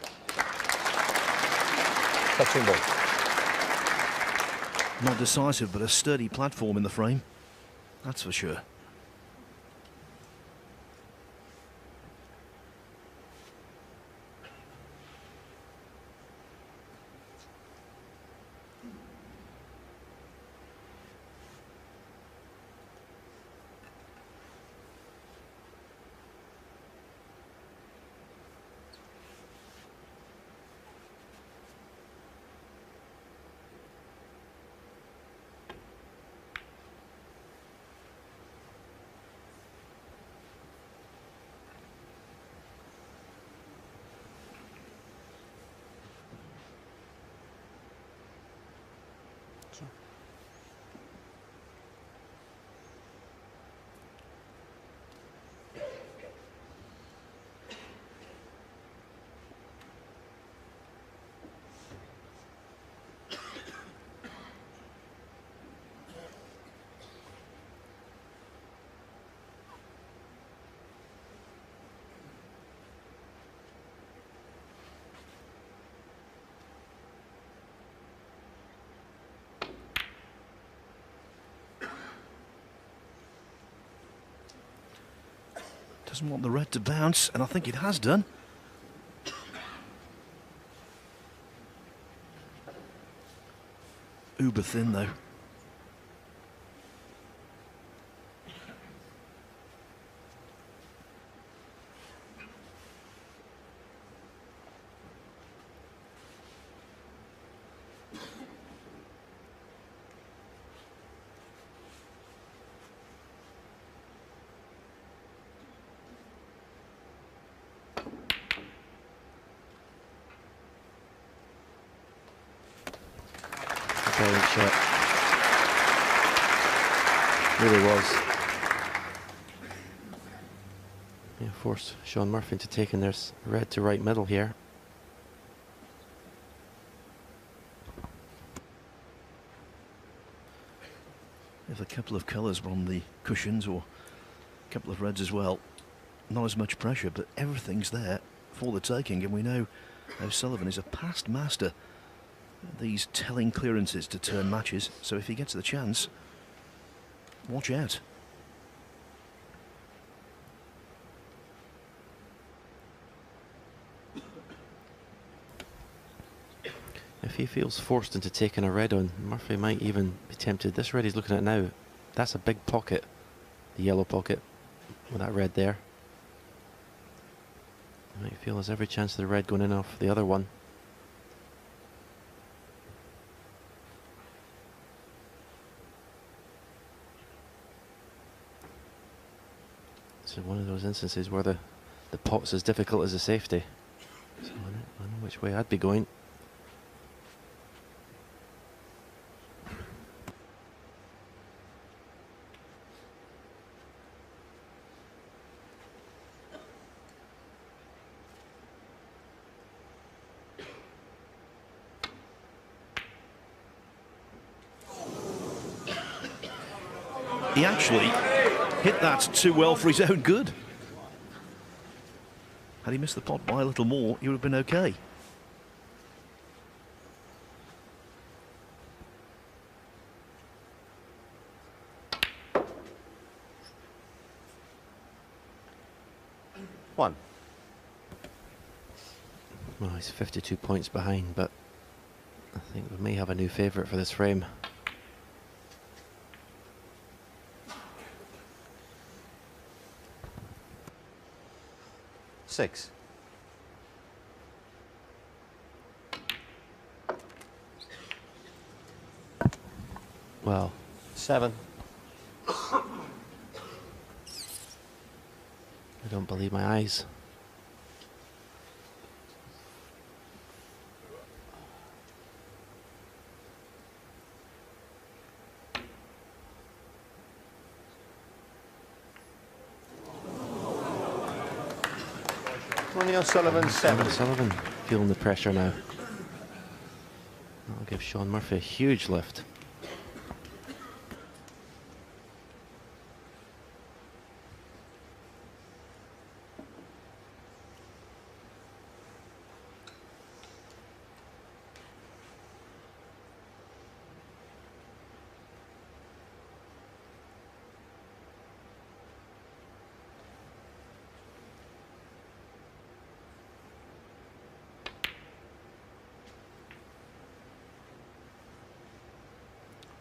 Touching ball. Not decisive, but a sturdy platform in the frame. That's for sure. Doesn't want the red to bounce, and I think it has done. Uber thin though. Brilliant shot. Really was. Yeah, forced Shaun Murphy into taking this red to right middle here. If a couple of colours were on the cushions, or a couple of reds as well, not as much pressure, but everything's there for the taking, and we know O'Sullivan is a past master at these telling clearances to turn matches, so if he gets the chance, watch out. If he feels forced into taking a red on, Murphy might even be tempted. This red he's looking at now, that's a big pocket, the yellow pocket, with that red there. He might feel there's every chance of the red going in off the other one. This is one of those instances where the pot's as difficult as the safety. So I know which way I'd be going. He actually hit that too well for his own good. Had he missed the pot by a little more, he would have been okay. One. Well, he's 52 points behind, but I think we may have a new favourite for this frame. Six. Well, Seven. I don't believe my eyes. Ronnie O'Sullivan, seven. O'Sullivan feeling the pressure now. That'll give Shaun Murphy a huge lift.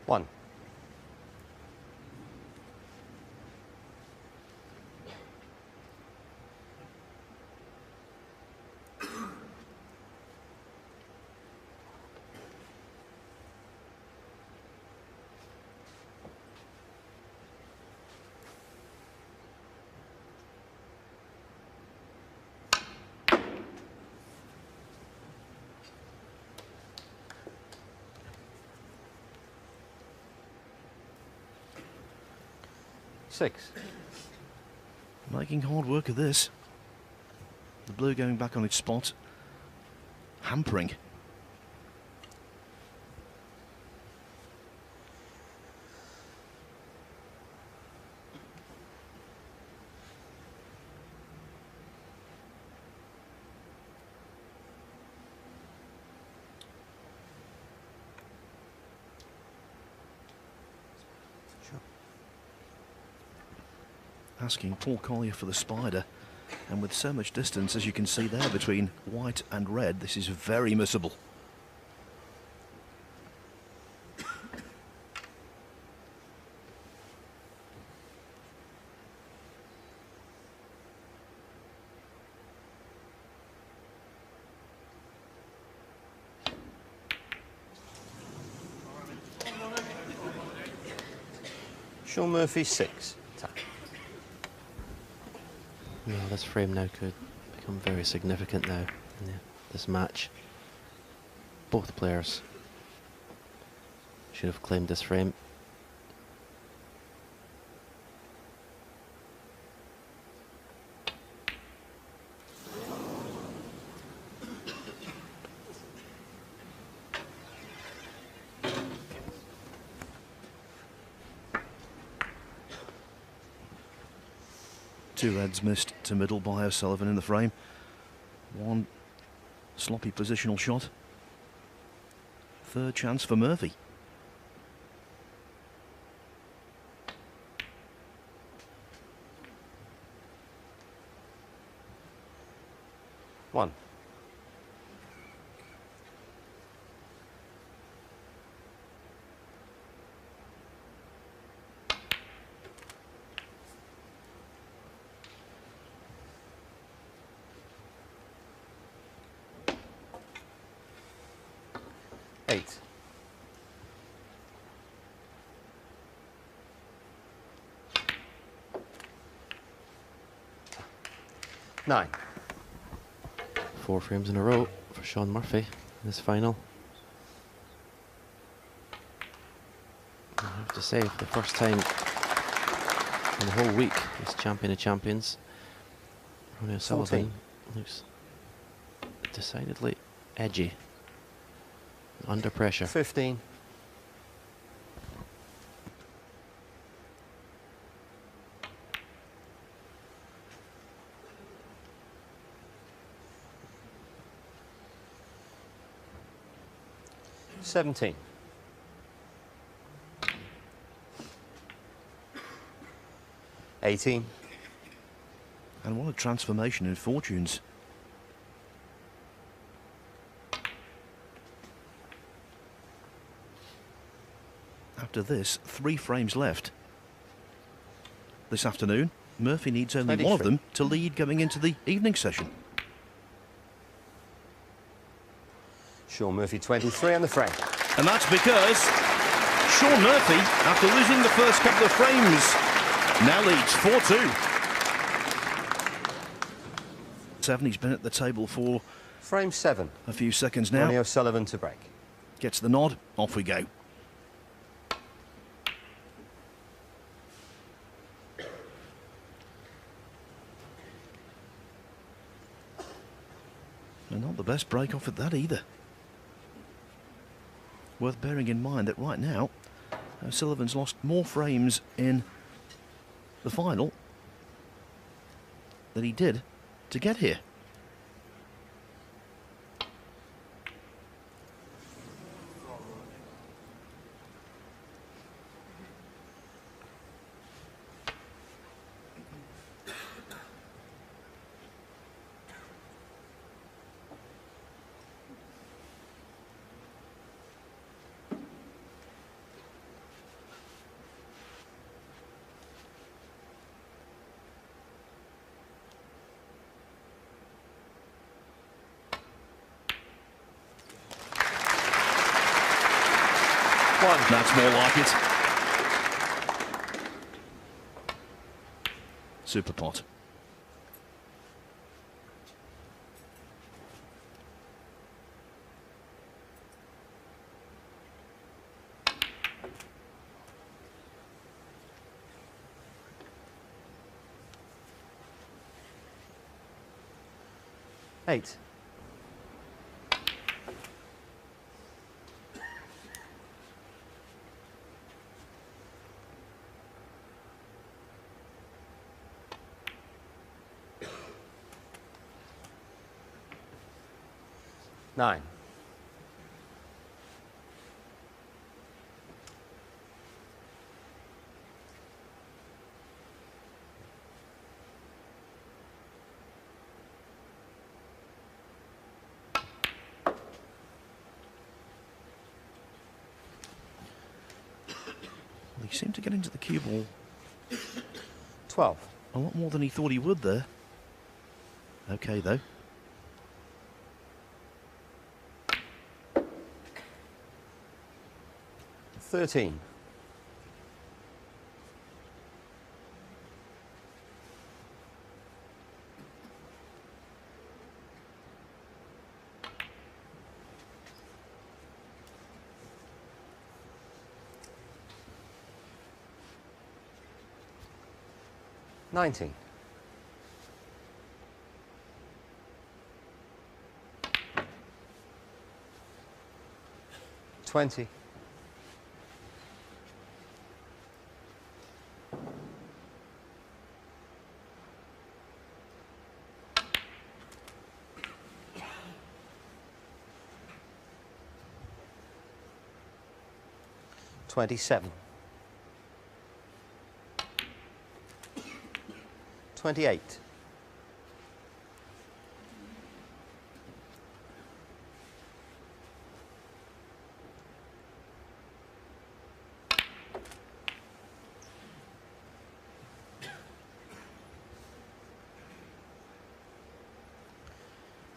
One. Six. Making hard work of this. The blue going back on its spot. Hampering. asking Paul Collier for the spider, and with so much distance, as you can see there, between white and red, this is very missable. Shaun Murphy 6. Tap. Well, this frame now could become very significant now in this match. Both players should have claimed this frame. Two reds missed to middle by O'Sullivan in the frame. One sloppy positional shot. Third chance for Murphy. One. Eight. Nine. 4 frames in a row for Shaun Murphy in this final. I have to say, for the first time in the whole week, he's champion of champions. Ronnie O'Sullivan looks decidedly edgy, under pressure. 15. $17. $18. And what a transformation in fortunes. After this, 3 frames left. This afternoon, Murphy needs only 23. one of them to lead going into the evening session. Shaun Murphy 23 on the frame. And that's because Shaun Murphy, after losing the first couple of frames, now leads 4-2. 7, he's been at the table for Frame 7. a few seconds now. Ronnie O'Sullivan to break. Gets the nod, off we go. And not the best break off at that either. Worth bearing in mind that right now, O'Sullivan's lost more frames in the final than he did to get here. That's more like it. Super pot. Eight. Nine. Well, he seemed to get into the cue ball 12. a lot more than he thought he would there. Okay, though. $13. $19. 20. 27. 28.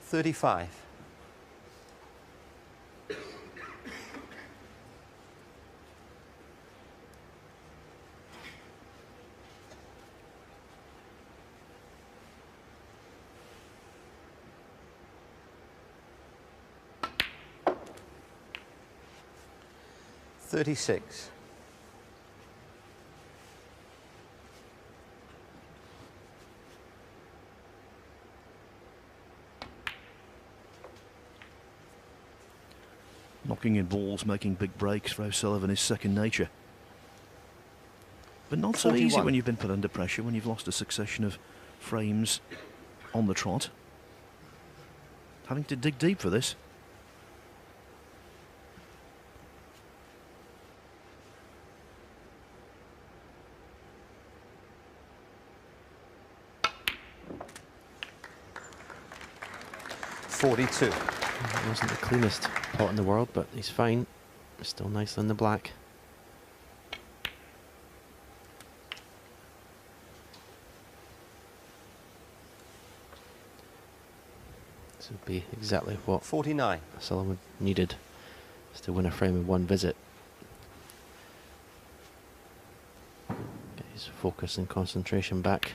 35. 36. 'Knocking in balls, making big breaks for O'Sullivan is second nature. But not so easy 41. when you've been put under pressure, when you've lost a succession of frames on the trot. Having to dig deep for this. $42. It wasn't the cleanest pot in the world, but he's fine. Still nicely in the black. This would be exactly what 49. Sullivan needed, is to win a frame in one visit. Get his focus and concentration back.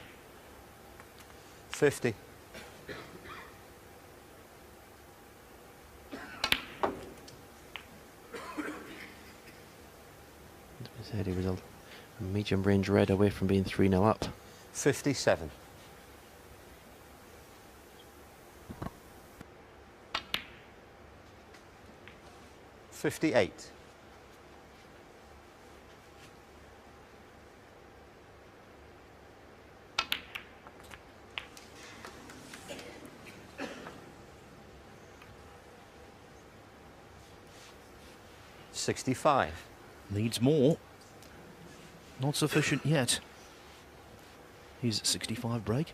50. He said he was a medium range red away from being 3-0 up. 57. 58. 65. Needs more. Not sufficient yet. He's at 65 break.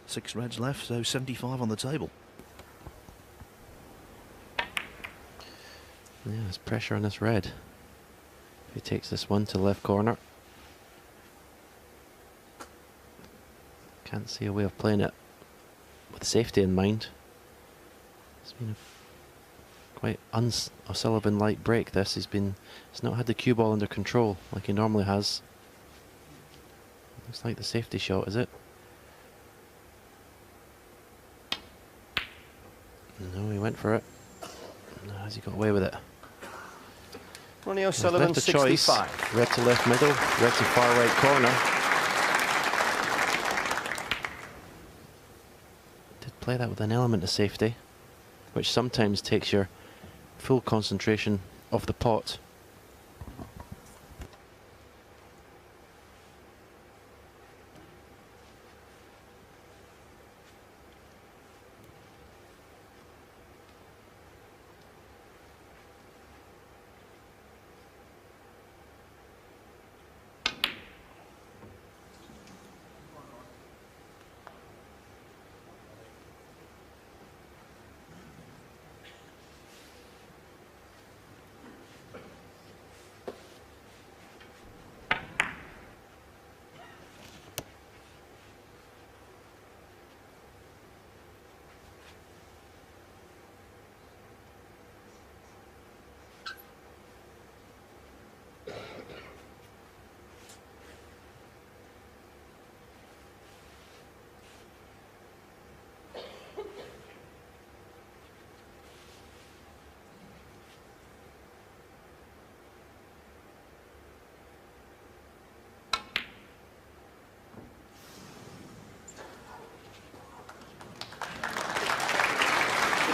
6 reds left, so 75 on the table. Yeah, there's pressure on this red. If he takes this one to the left corner. Can't see a way of playing it with safety in mind. It's been a quite O'Sullivan-like break, this. He's not had the cue ball under control like he normally has. Looks like the safety shot, is it? No, he went for it. No, has he got away with it? Ronnie O'Sullivan, Left a choice. 65. Red to left middle, red to far right corner. Did play that with an element of safety, which sometimes takes your full concentration of the pot.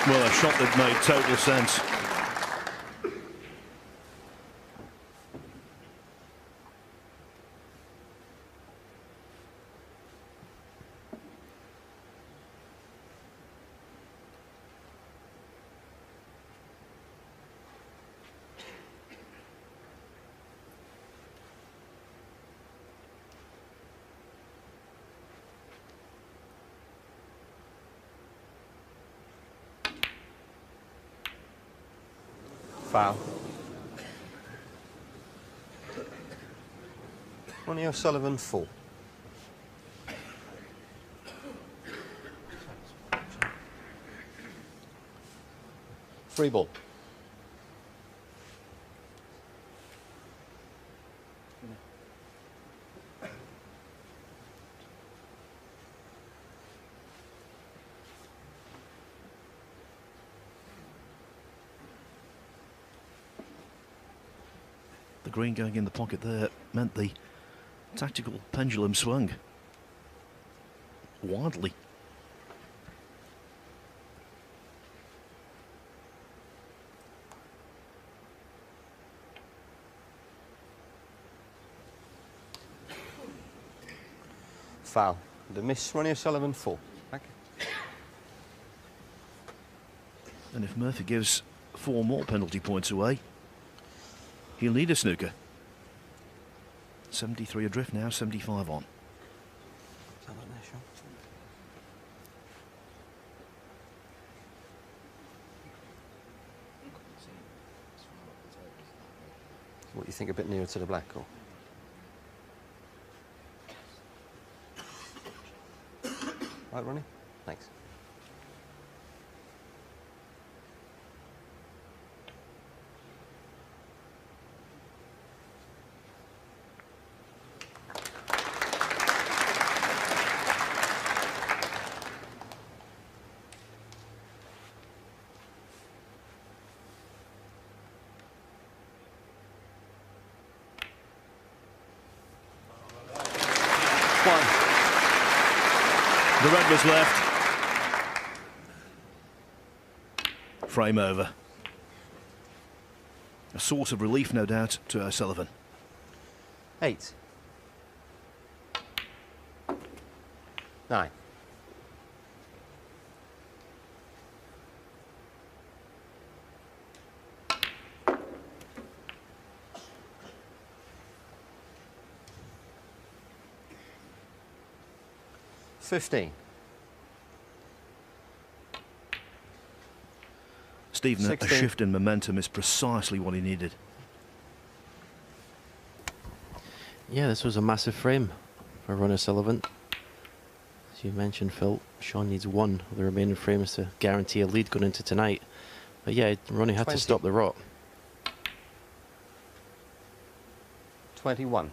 Well, a shot that made total sense. Foul. Ronnie O'Sullivan, 4. Free ball. The green going in the pocket there meant the tactical pendulum swung wildly. Foul. The miss, Ronnie O'Sullivan, 4. Back. And if Murphy gives 4 more penalty points away, he'll need a snooker. 73 adrift now, 75 on. What do you think, a bit nearer to the black, or? Right, Ronnie? Thanks. The red was left. Frame over. A source of relief, no doubt, to O'Sullivan. 8. 9. $15. Stephen, a 16. shift in momentum is precisely what he needed. Yeah, this was a massive frame for Ronnie O'Sullivan. As you mentioned, Phil, Shaun needs 1 of the remaining frames to guarantee a lead going into tonight. But yeah, Ronnie had 20. to stop the rot. 21.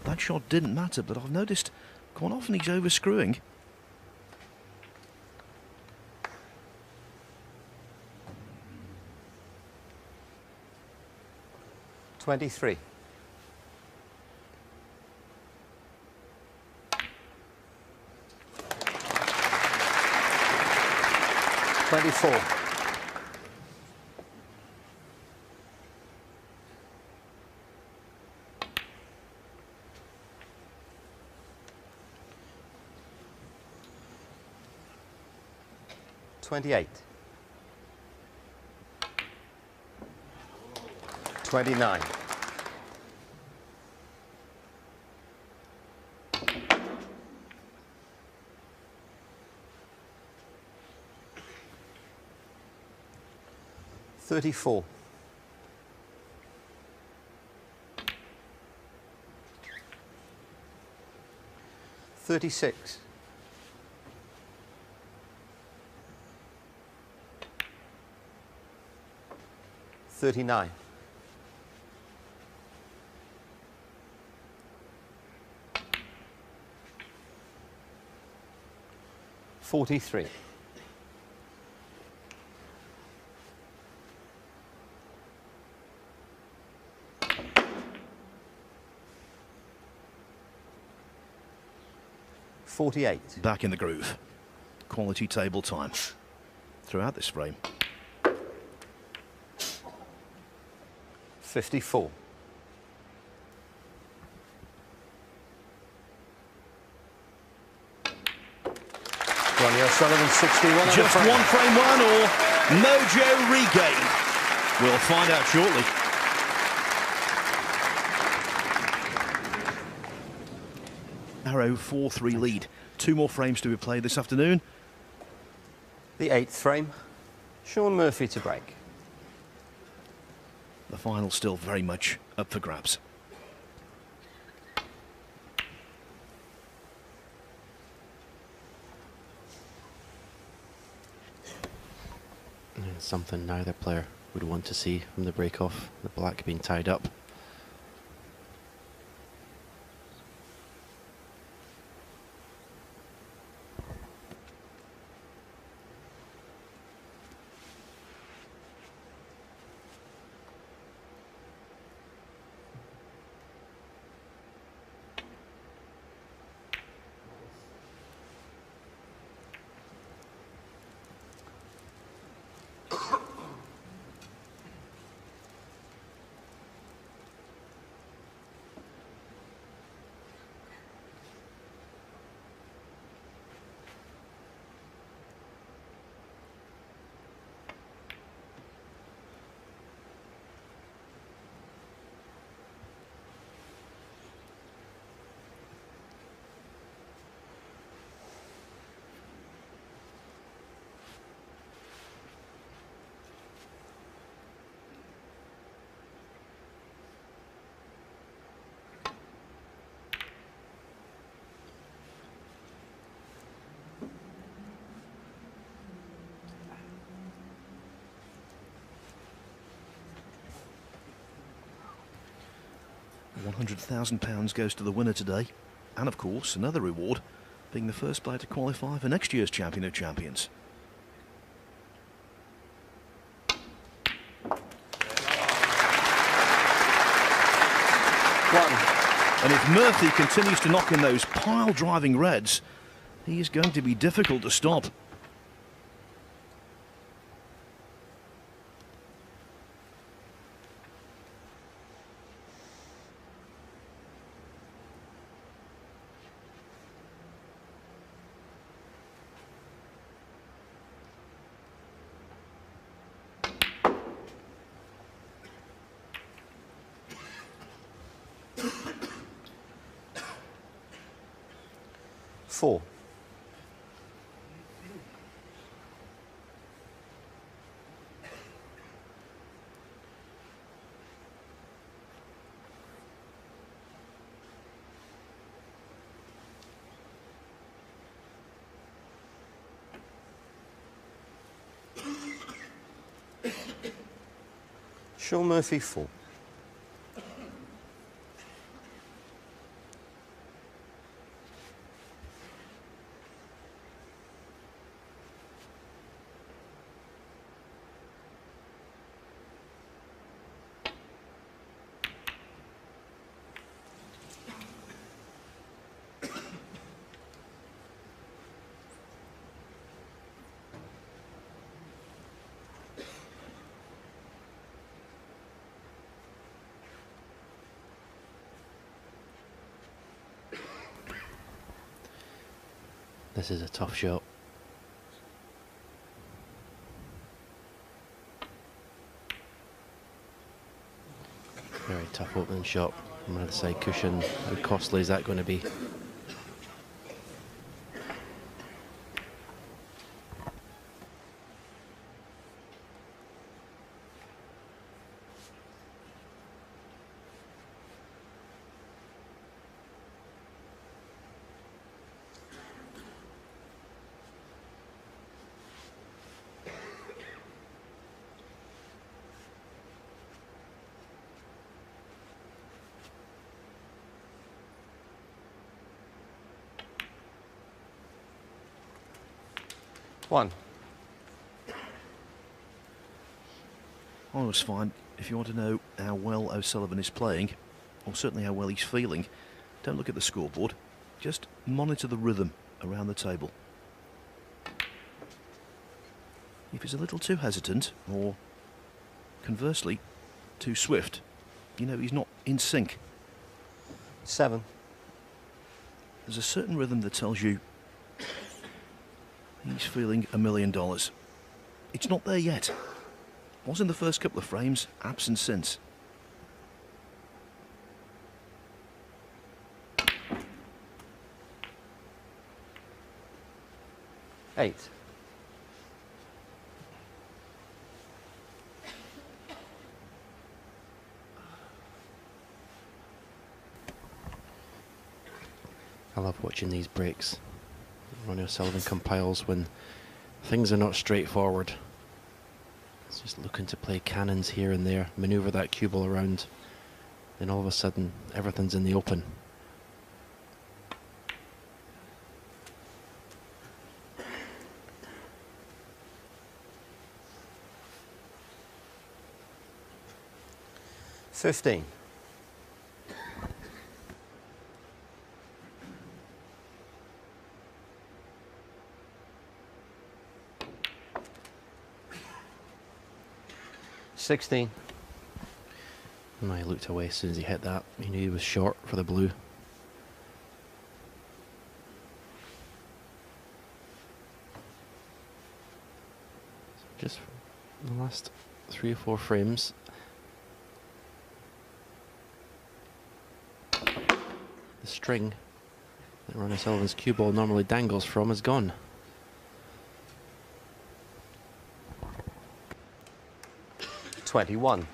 That shot didn't matter, but I've noticed quite often he's overscrewing. $23. 24. 28. 29. 34. 36. 39. 43. 48. Back in the groove. quality table time throughout this frame. 54. Ronnie O'Sullivan 61 on the Just frame. one frame one or mojo regained. We'll find out shortly. Arrow 4-3 lead. 2 more frames to be played this afternoon. The 8th frame. Shaun Murphy to break. The final still very much up for grabs. Something neither player would want to see from the break-off, the black being tied up. £100,000 goes to the winner today, and of course another reward being the first player to qualify for next year's Champion of Champions. And if Murphy continues to knock in those pile driving reds, he is going to be difficult to stop. Four. Shaun Murphy 4. This is a tough shot. Very tough opening shot from the other side cushion. How costly is that going to be? One. I always find if you want to know how well O'Sullivan is playing, or certainly how well he's feeling, don't look at the scoreboard, just monitor the rhythm around the table. If he's a little too hesitant, or conversely, too swift, you know he's not in sync. 7. There's a certain rhythm that tells you he's feeling $1 million. It's not there yet. Was in the first couple of frames, absent since. Eight. I love watching these breaks. Ronnie O'Sullivan compiles when things are not straightforward. It's just looking to play cannons here and there, manoeuvre that cue ball around. Then all of a sudden, everything's in the open. $15. $16. And I looked away as soon as he hit that. He knew he was short for the blue. So just the last 3 or 4 frames. The string that Ronnie O'Sullivan's cue ball normally dangles from is gone. $21.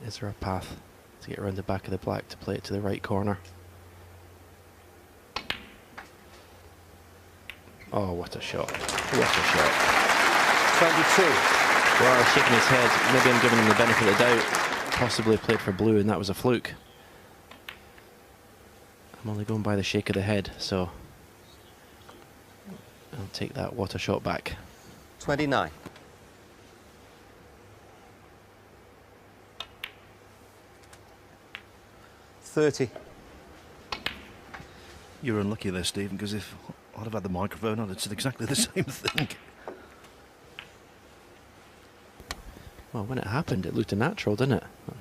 Is there a path to get around the back of the black to play it to the right corner? Oh, what a shot. What a shot. 22. Well, shaking his head. Maybe I'm giving him the benefit of the doubt. Possibly played for blue and that was a fluke. I'm only going by the shake of the head, so I'll take that what a shot back. 29. $30. You're unlucky there, Stephen, because if I'd have had the microphone, I'd have said exactly the same thing. Well, when it happened, it looked natural, didn't it? I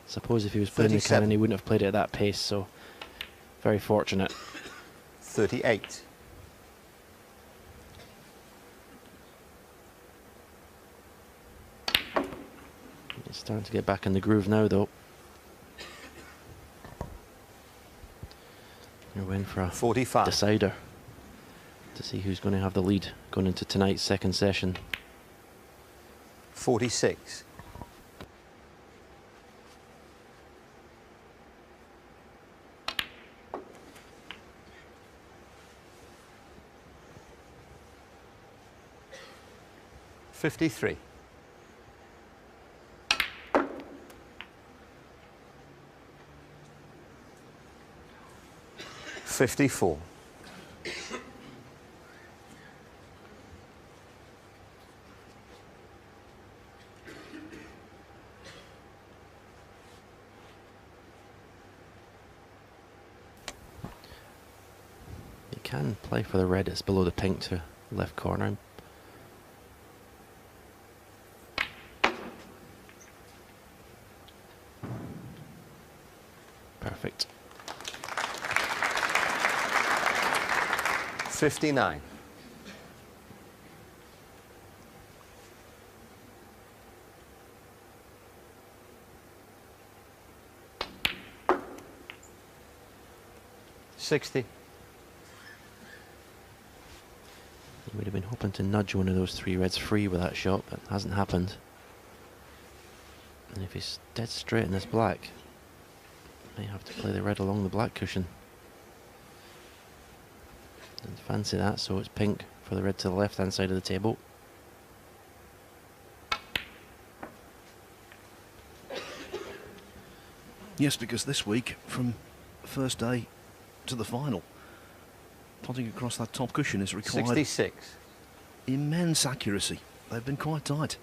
suppose if he was playing the 37. cannon, he wouldn't have played it at that pace, so very fortunate. 38. He's starting to get back in the groove now, though. You're in for a 45. decider to see who's going to have the lead going into tonight's second session. 46. $53. 54. You can play for the red, it's below the pink to left corner. Perfect. 59. $60. He would have been hoping to nudge one of those 3 reds free with that shot, but it hasn't happened. And if he's dead straight in this black, may have to play the red along the black cushion. Didn't fancy that, so it's pink for the red to the left hand side of the table. Yes, because this week, from first day to the final, plotting across that top cushion is required 66. immense accuracy. They've been quite tight.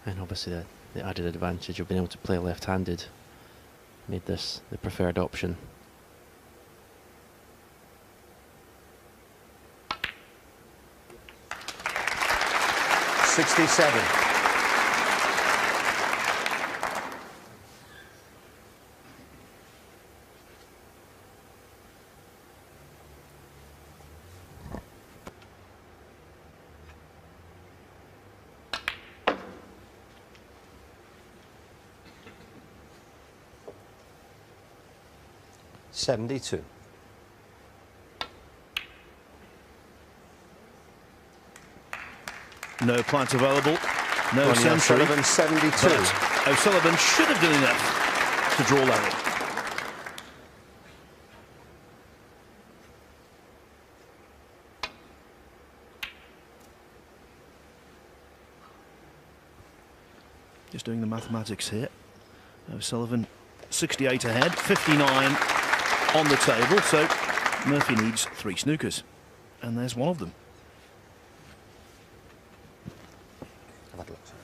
And obviously the added advantage of being able to play left-handed made this the preferred option. '67. '72. No plant available. No Ronnie century. O'Sullivan, 72. But O'Sullivan should have done enough to draw level. Just doing the mathematics here. O'Sullivan 68 ahead, 59 on the table, so Murphy needs 3 snookers. And there's one of them. I've had a look, sorry.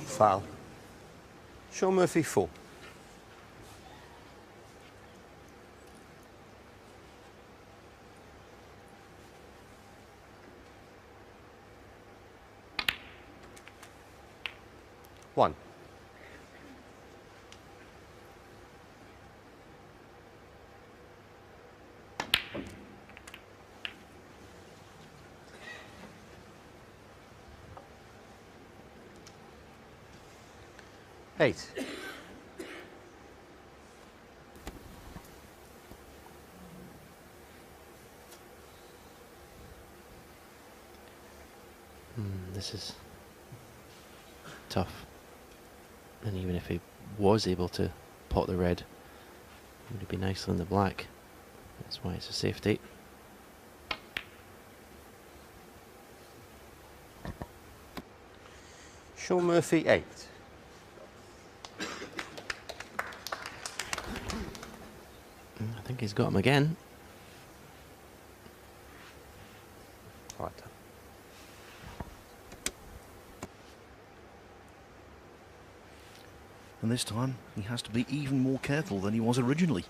Foul. Shaun Murphy 4. One. Eight. This is tough. And even if he was able to pot the red, it would be nicely in the black. That's why it's a safety. Shaun Murphy 8. I think he's got him again. Right. And this time he has to be even more careful than he was originally.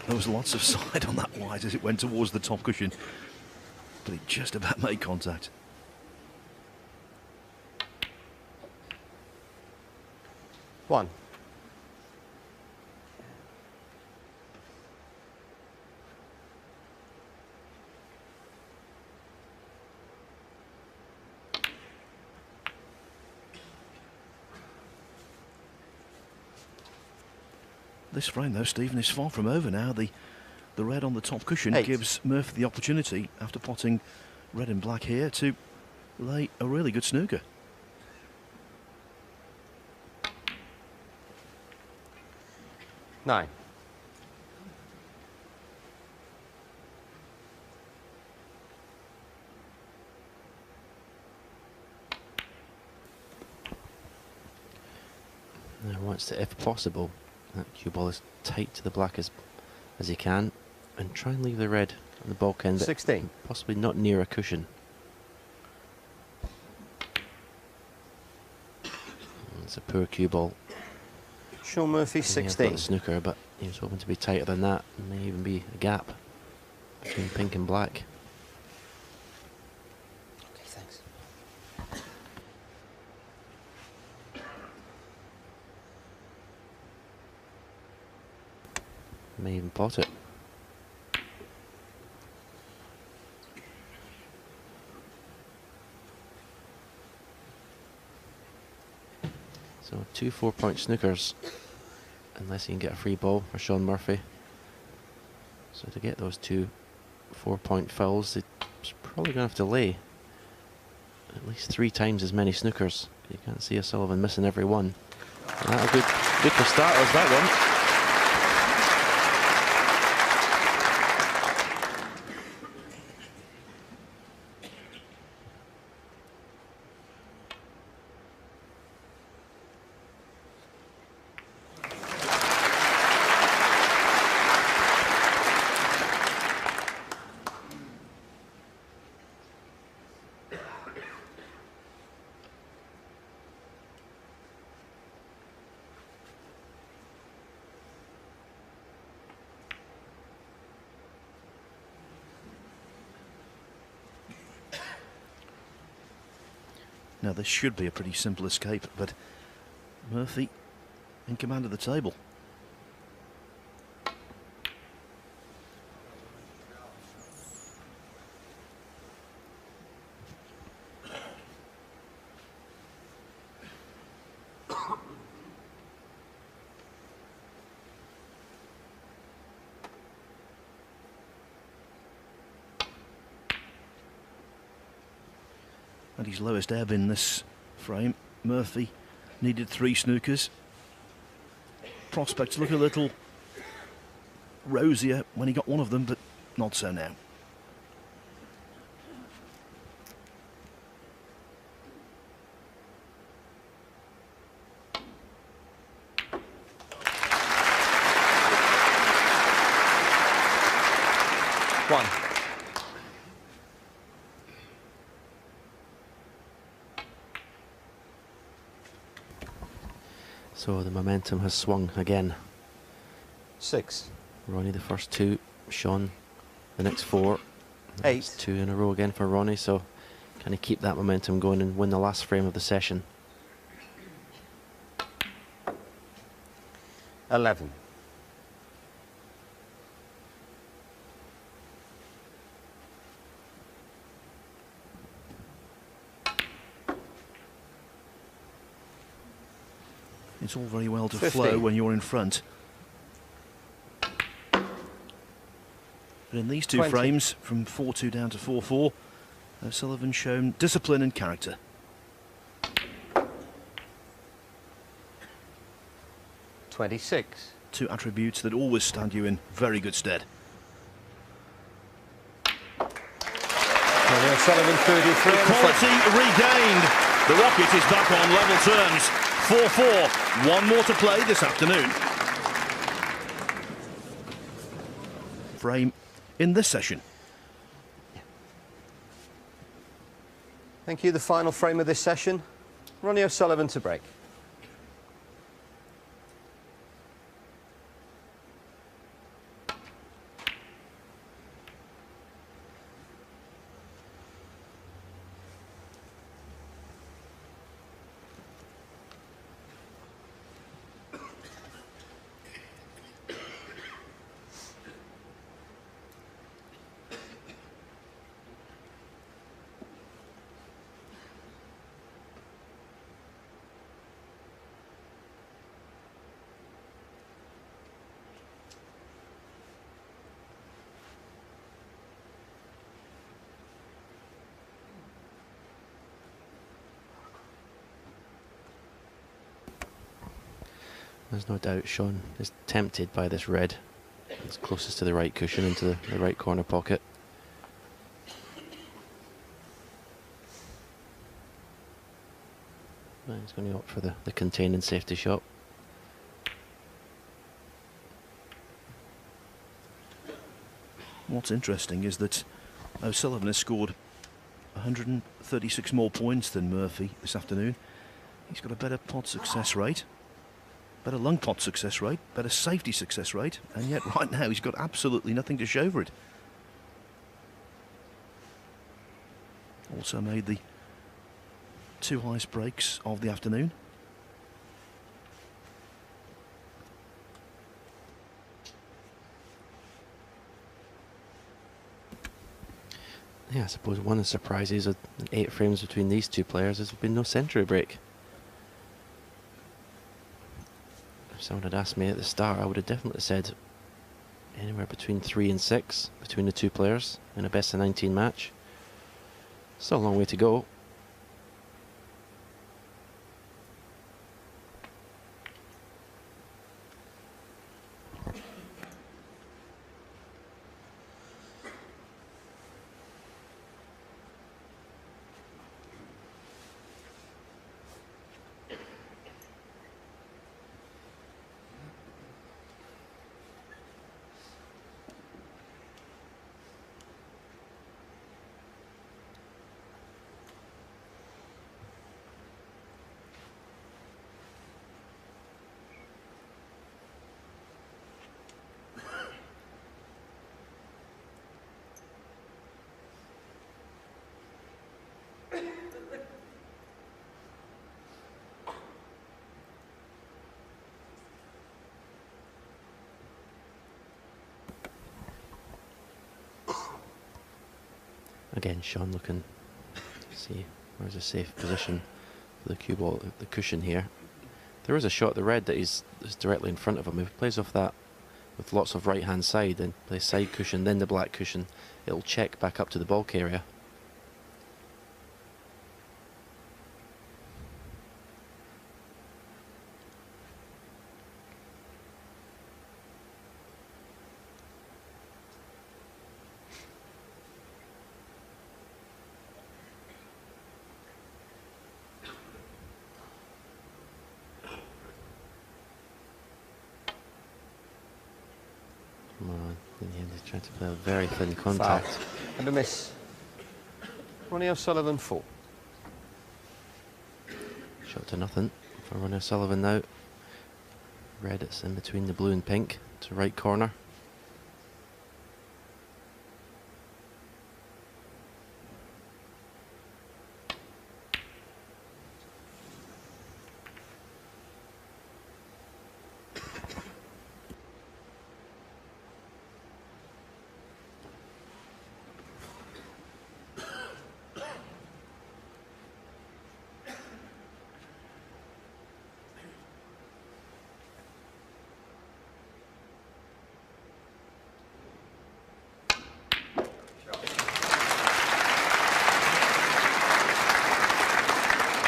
There was lots of side on that wide as it went towards the top cushion, but it just about made contact. One. This frame though, Stephen, is far from over now. The red on the top cushion 8. gives Murphy the opportunity, after potting red and black here, to lay a really good snooker. Nine. Now wants to, if possible, that cue ball as tight to the black as he can, and try and leave the red on the bulk end, but 16. possibly not near a cushion. It's a poor cue ball. Shaun Murphy He has got 16. the snooker, but he was hoping to be tighter than that. There may even be a gap between pink and black. Okay, thanks. May even pot it. So 2 4-point snookers, and unless he can get a free ball for Shaun Murphy. So to get those 2 4-point fouls, he's probably going to have to lay at least 3 times as many snookers. You can't see O'Sullivan missing every one. And that'll be good for starters, that one. Now this should be a pretty simple escape, but Murphy in command of the table. And his lowest ebb in this frame. Murphy needed 3 snookers. Prospects look a little rosier when he got one of them, but not so now. One. So the momentum has swung again. 6. Ronnie the first 2, Shaun the next 4. 8. That's 2 in a row again for Ronnie, so can he keep that momentum going and win the last frame of the session? 11. It's all very well to 15. flow when you're in front. But in these 2 20. frames, from 4-2 down to 4-4, O'Sullivan's shown discipline and character. $26. 2 attributes that always stand you in very good stead. Ronnie O'Sullivan 33. Quality regained. The Rocket is back on level terms. 4-4. 1 more to play this afternoon. Frame in this session. Thank you. The final frame of this session. Ronnie O'Sullivan to break. There's no doubt Shaun is tempted by this red. It's closest to the right cushion, into the right corner pocket. And he's going to opt for the contain and safety shot. What's interesting is that O'Sullivan has scored 136 more points than Murphy this afternoon. He's got a better pot success rate, better lung pot success rate, better safety success rate, and yet right now he's got absolutely nothing to show for it. Also made the 2 highest breaks of the afternoon. Yeah, I suppose one of the surprises of 8 frames between these 2 players has been no century break. someone had asked me at the start, I would have definitely said anywhere between 3 and 6 between the two players in a best of 19 match. Still a long way to go. Again, Shaun looking to see where's a safe position for the cue ball, the cushion here. There is a shot at the red that is directly in front of him. If he plays off that with lots of right hand side and plays side cushion, then the black cushion, it'll check back up to the bulk area. In the end, he's trying to play a very thin contact. Foul. And a miss. Ronnie O'Sullivan 4. Shot to nothing for Ronnie O'Sullivan now. Red, it's in between the blue and pink to right corner.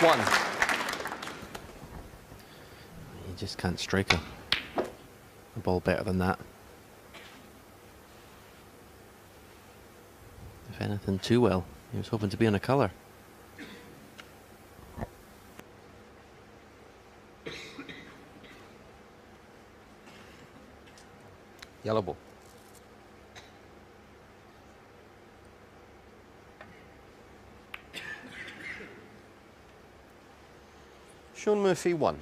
One. You just can't strike a ball better than that. If anything, too well. He was hoping to be on a colour. Yellow ball. Shaun Murphy 1.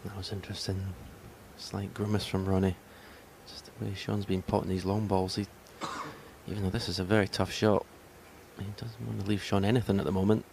That was interesting. Slight grimace from Ronnie. Just the way Shaun's been potting these long balls. Even though this is a very tough shot, he doesn't want to leave Shaun anything at the moment.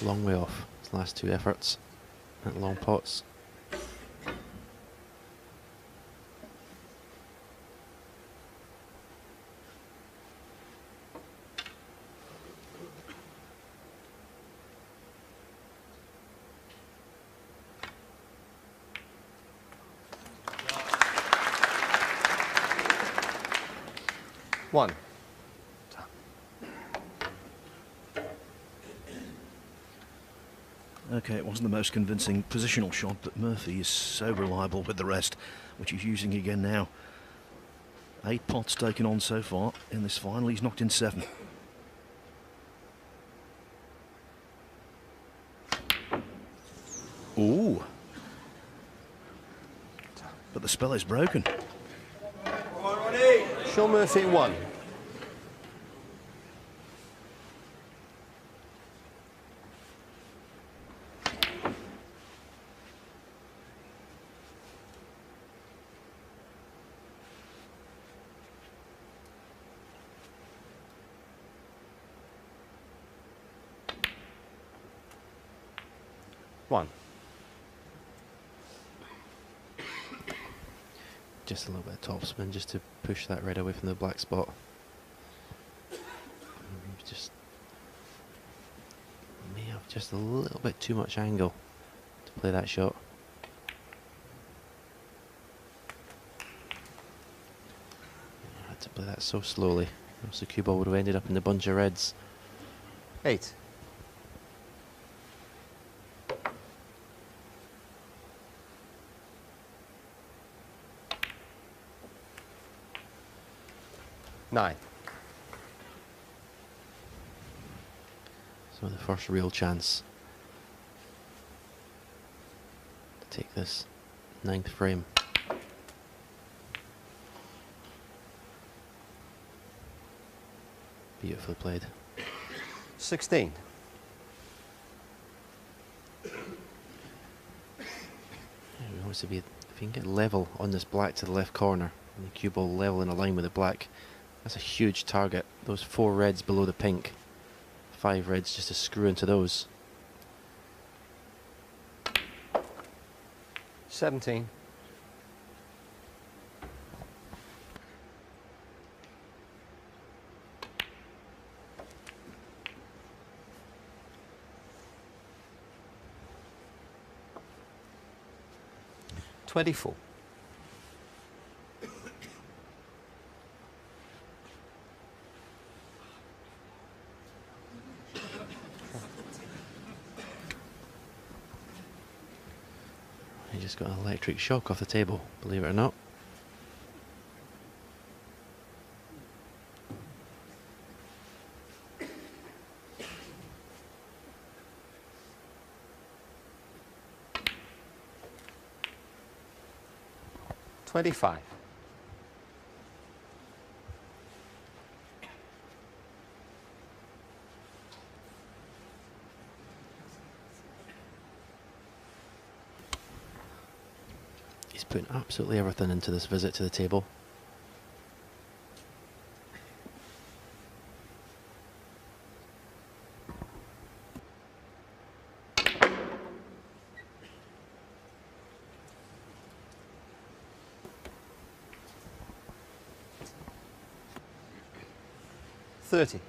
Long way off his last two efforts at long pots. 1. Okay, it wasn't the most convincing positional shot, but Murphy is so reliable with the rest, which he's using again now. 8 pots taken on so far in this final. He's knocked in 7. Ooh. But the spell is broken. Shaun Murphy 1. One. Just a little bit of topspin just to push that red away from the black spot. Just may have just a little bit too much angle to play that shot. I had to play that so slowly, else the cue ball would have ended up in the bunch of reds. 8. Nine. So the first real chance to take this 9th frame. Beautifully played. 16. It wants to be, if you can get level on this black to the left corner, and the cue ball level in a line with the black, that's a huge target. Those 4 reds below the pink, 5 reds just to screw into those. 17. $24. He just got an electric shock off the table, believe it or not. $25. He's putting absolutely everything into this visit to the table. $30.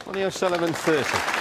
Ronnie O'Sullivan 30.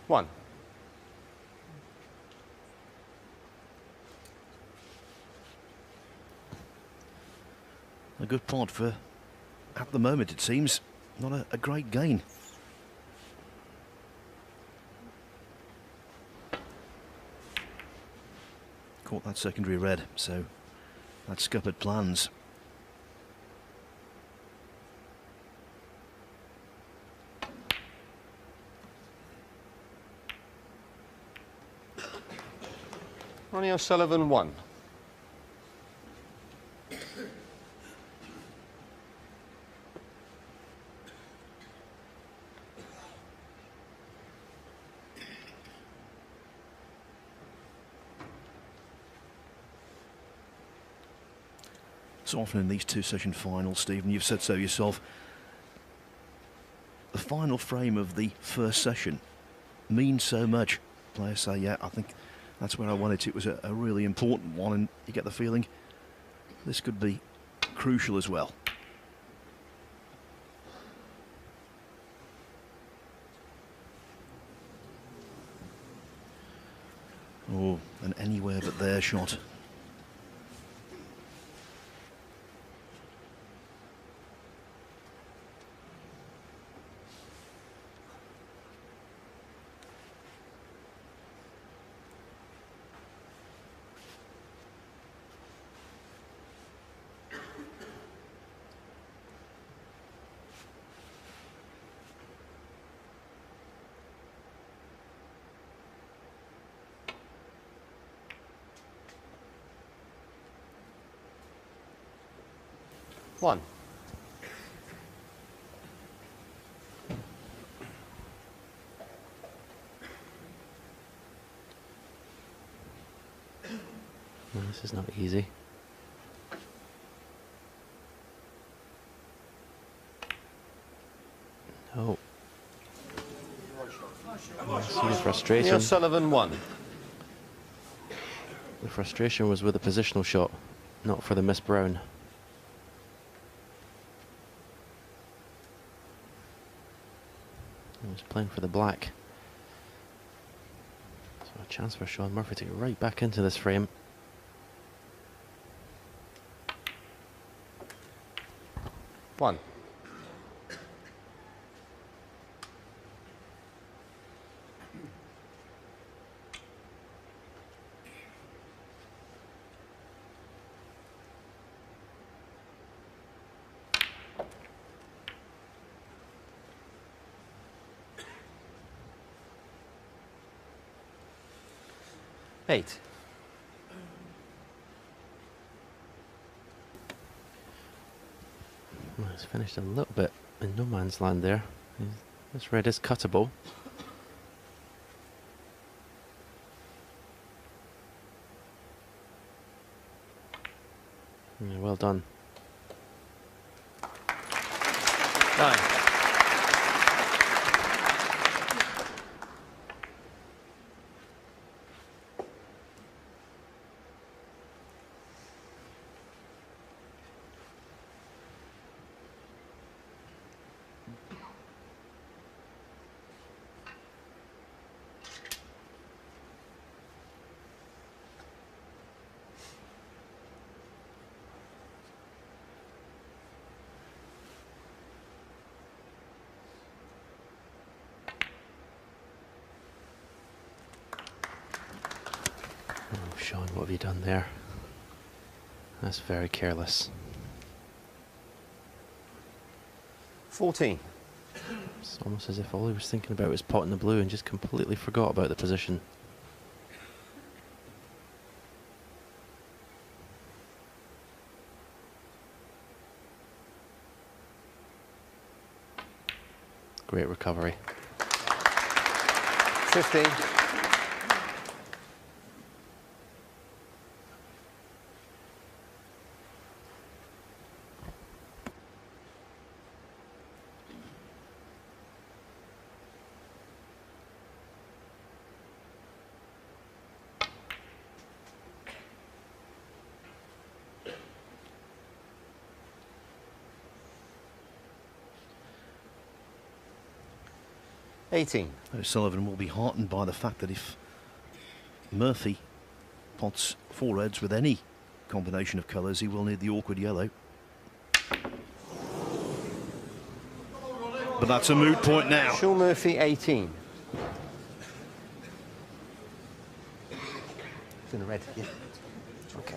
One. A good pot for, at the moment it seems, not a great gain. caught that secondary red, so that scuppered plans. Ronnie O'Sullivan 1. So often in these two session finals, Stephen, you've said so yourself, the final frame of the first session means so much. Players say, yeah, I think that's where I wanted it. It was a really important one, and you get the feeling this could be crucial as well. Oh, an anywhere but there shot. One. Well, this is not easy. No. I see the Ronnie frustration. O'Sullivan 1. The frustration was with the positional shot, not for the miss brown. He was playing for the black. So a chance for Shaun Murphy to get right back into this frame. One. Eight. Well, he's finished a little bit in no man's land there. This red is cuttable. Yeah, well done. 9. Oh, Shaun, what have you done there? That's very careless. 14. It's almost as if all he was thinking about was potting the blue and just completely forgot about the position. Great recovery. 15. O'Sullivan will be heartened by the fact that if Murphy pots four reds with any combination of colours, he will need the awkward yellow. But that's a moot point now. Shaun Murphy 18. in the red. Yeah. Okay.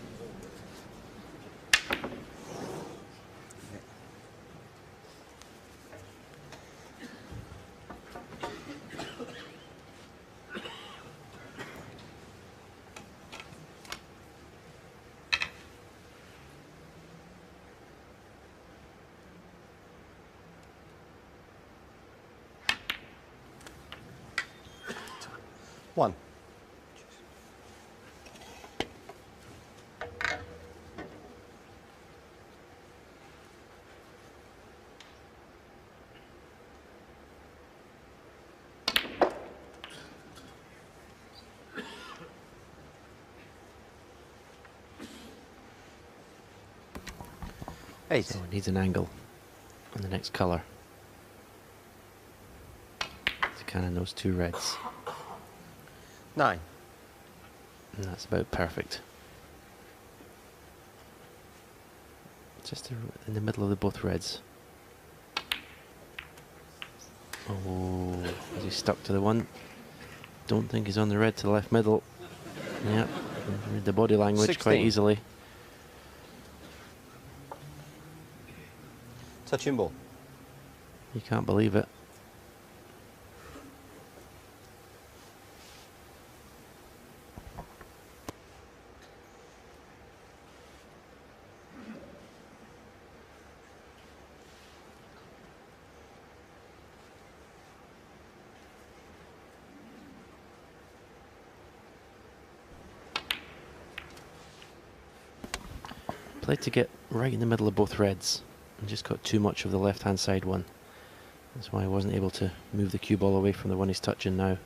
One. Eight. So it needs an angle on the next colour to cannon those two reds. 9. And that's about perfect. Just in the middle of the both reds. Oh, is he stuck to the one? Don't think he's on the red to the left middle. Yeah, read the body language 16. quite easily. Touching ball. You can't believe it. Played to get right in the middle of both reds and just got too much of the left hand side one. That's why I wasn't able to move the cue ball away from the one he's touching now.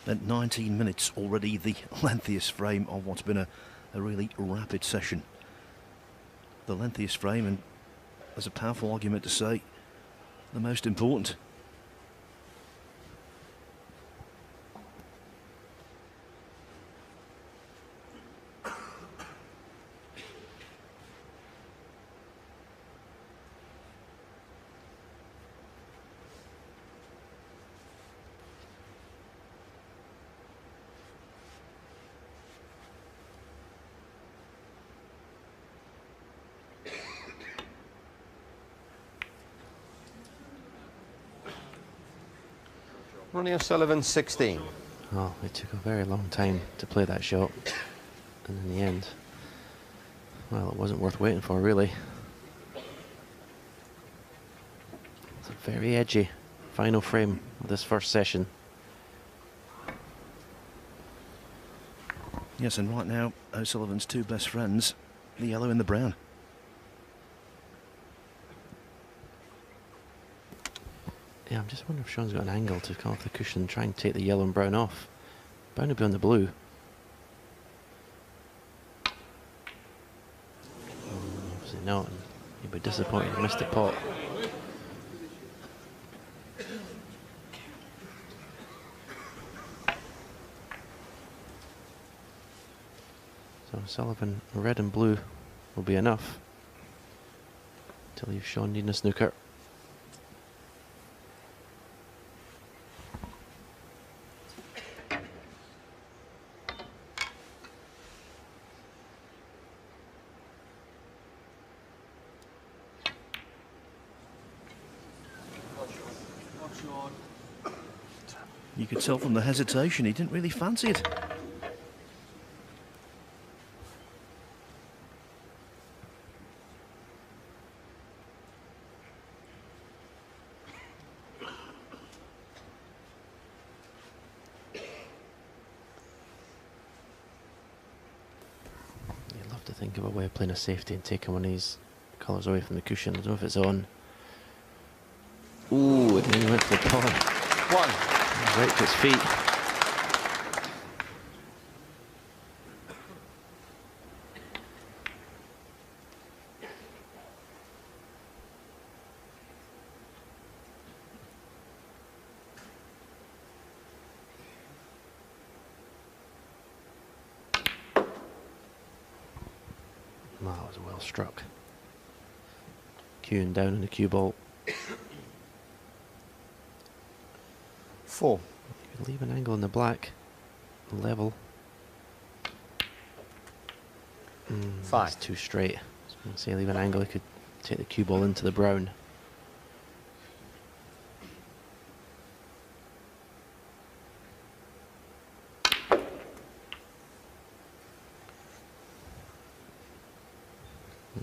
At 19 minutes already, the lengthiest frame of what's been a really rapid session. The lengthiest frame, and there's a powerful argument to say the most important. Ronnie O'Sullivan, 16. Oh, it took a very long time to play that shot. And in the end, well, it wasn't worth waiting for, really. It's a very edgy final frame of this first session. Yes, and right now, O'Sullivan's two best friends, the yellow and the brown. Yeah, I'm just wondering if Shaun's got an angle to come off the cushion and try and take the yellow and brown off. Bound to be on the blue. Obviously not, and he'd be disappointed he missed the pot. So Sullivan, red and blue will be enough to leave Shaun needing a snooker. You could tell from the hesitation he didn't really fancy it. You'd love to think of a way of playing a safety and taking one of these colours away from the cushion. I don't know if it's on. Ooh, and then he went for the pot. 1. Right to his feet. That was well struck. Cueing down on the cue ball. 4. You could leave an angle in the black. Level. 5. That's too straight. I was going to say leave an angle. He could take the cue ball into the brown.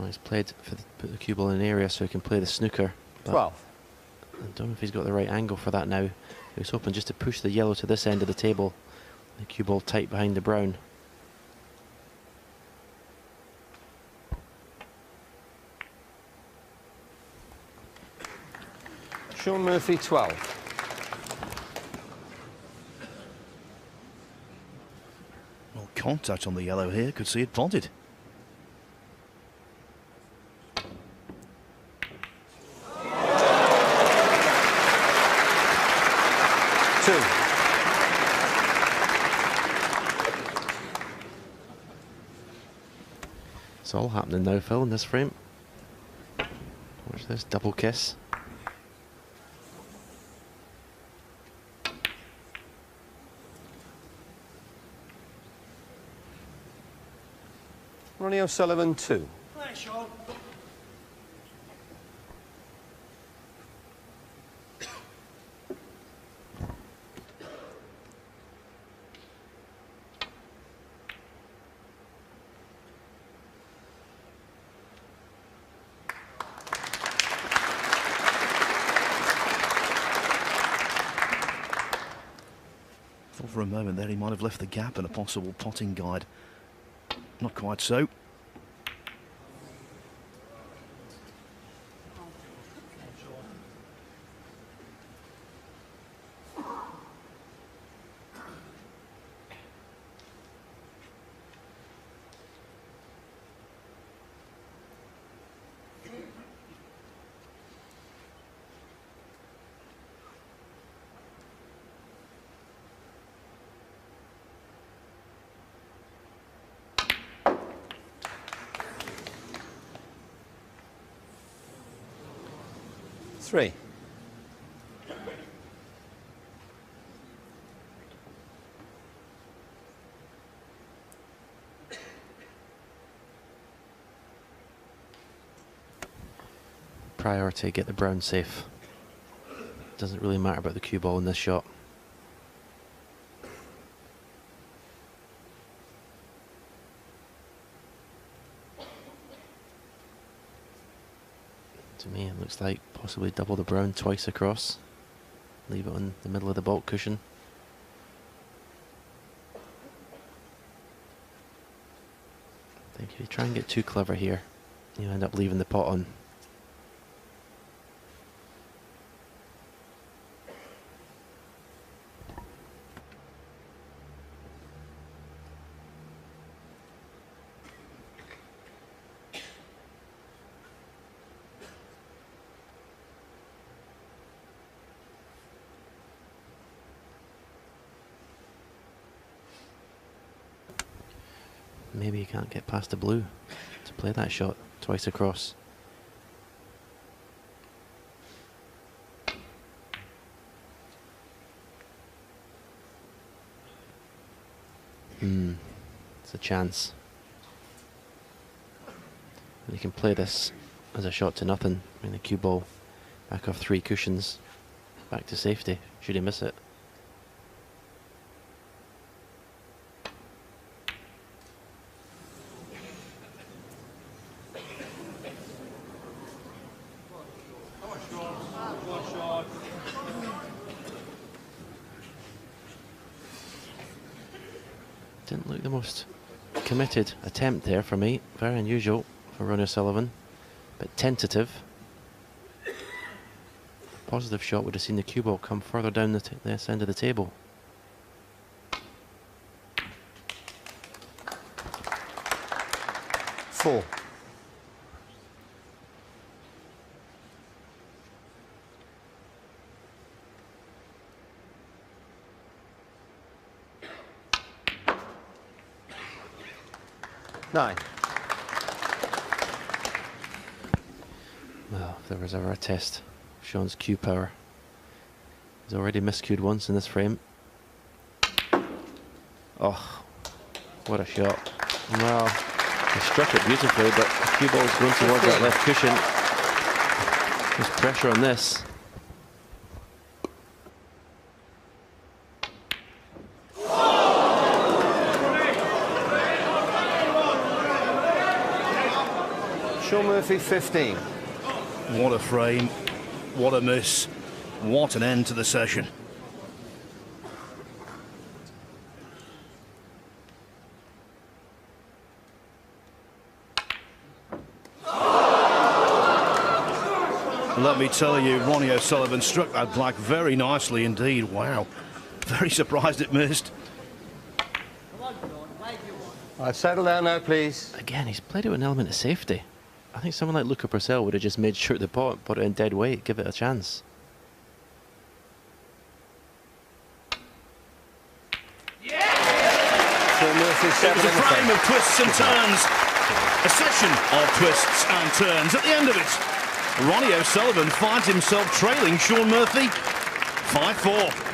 He's played for put the cue ball in an area so he can play the snooker. 12. I don't know if he's got the right angle for that now. He was hoping just to push the yellow to this end of the table. The cue ball tight behind the brown. Shaun Murphy, 12. Well, contact on the yellow here, could see it potted. It's all happening now, Phil, in this frame. Watch this double kiss. Ronnie O'Sullivan, 2. Thanks, Shaun. Thought for a moment there he might have left the gap in a possible potting guide. Not quite so. Three. Priority, get the brown safe. Doesn't really matter about the cue ball in this shot. To me, it looks like possibly double the brown twice across. Leave it on the middle of the baulk cushion. I think if you try and get too clever here, you end up leaving the pot on. Maybe you can't get past the blue to play that shot twice across. It's a chance. And you can play this as a shot to nothing. I mean, the cue ball back off 3 cushions, back to safety. Should he miss it? Didn't look the most committed attempt there for me. Very unusual for Ronnie O'Sullivan, but tentative. Positive shot would have seen the cue ball come further down this end of the table. Four. Nine. Well, if there was ever a test, Shaun's cue power. He's already miscued once in this frame. Oh, what a shot. Well, he struck it beautifully, but a few balls going towards that left cushion. There's pressure on this. Shaun Murphy, 15. What a frame, what a miss, what an end to the session. Let me tell you, Ronnie O'Sullivan struck that black very nicely indeed. Wow, very surprised it missed. Right, settle down now, please. Again, he's played it with an element of safety. I think someone like Luca Purcell would have just made sure the pot, put it in dead weight, give it a chance. Shaun Murphy, It 7 was a in the frame frame. of twists and turns. A session of twists and turns. At the end of it, Ronnie O'Sullivan finds himself trailing Shaun Murphy 5-4.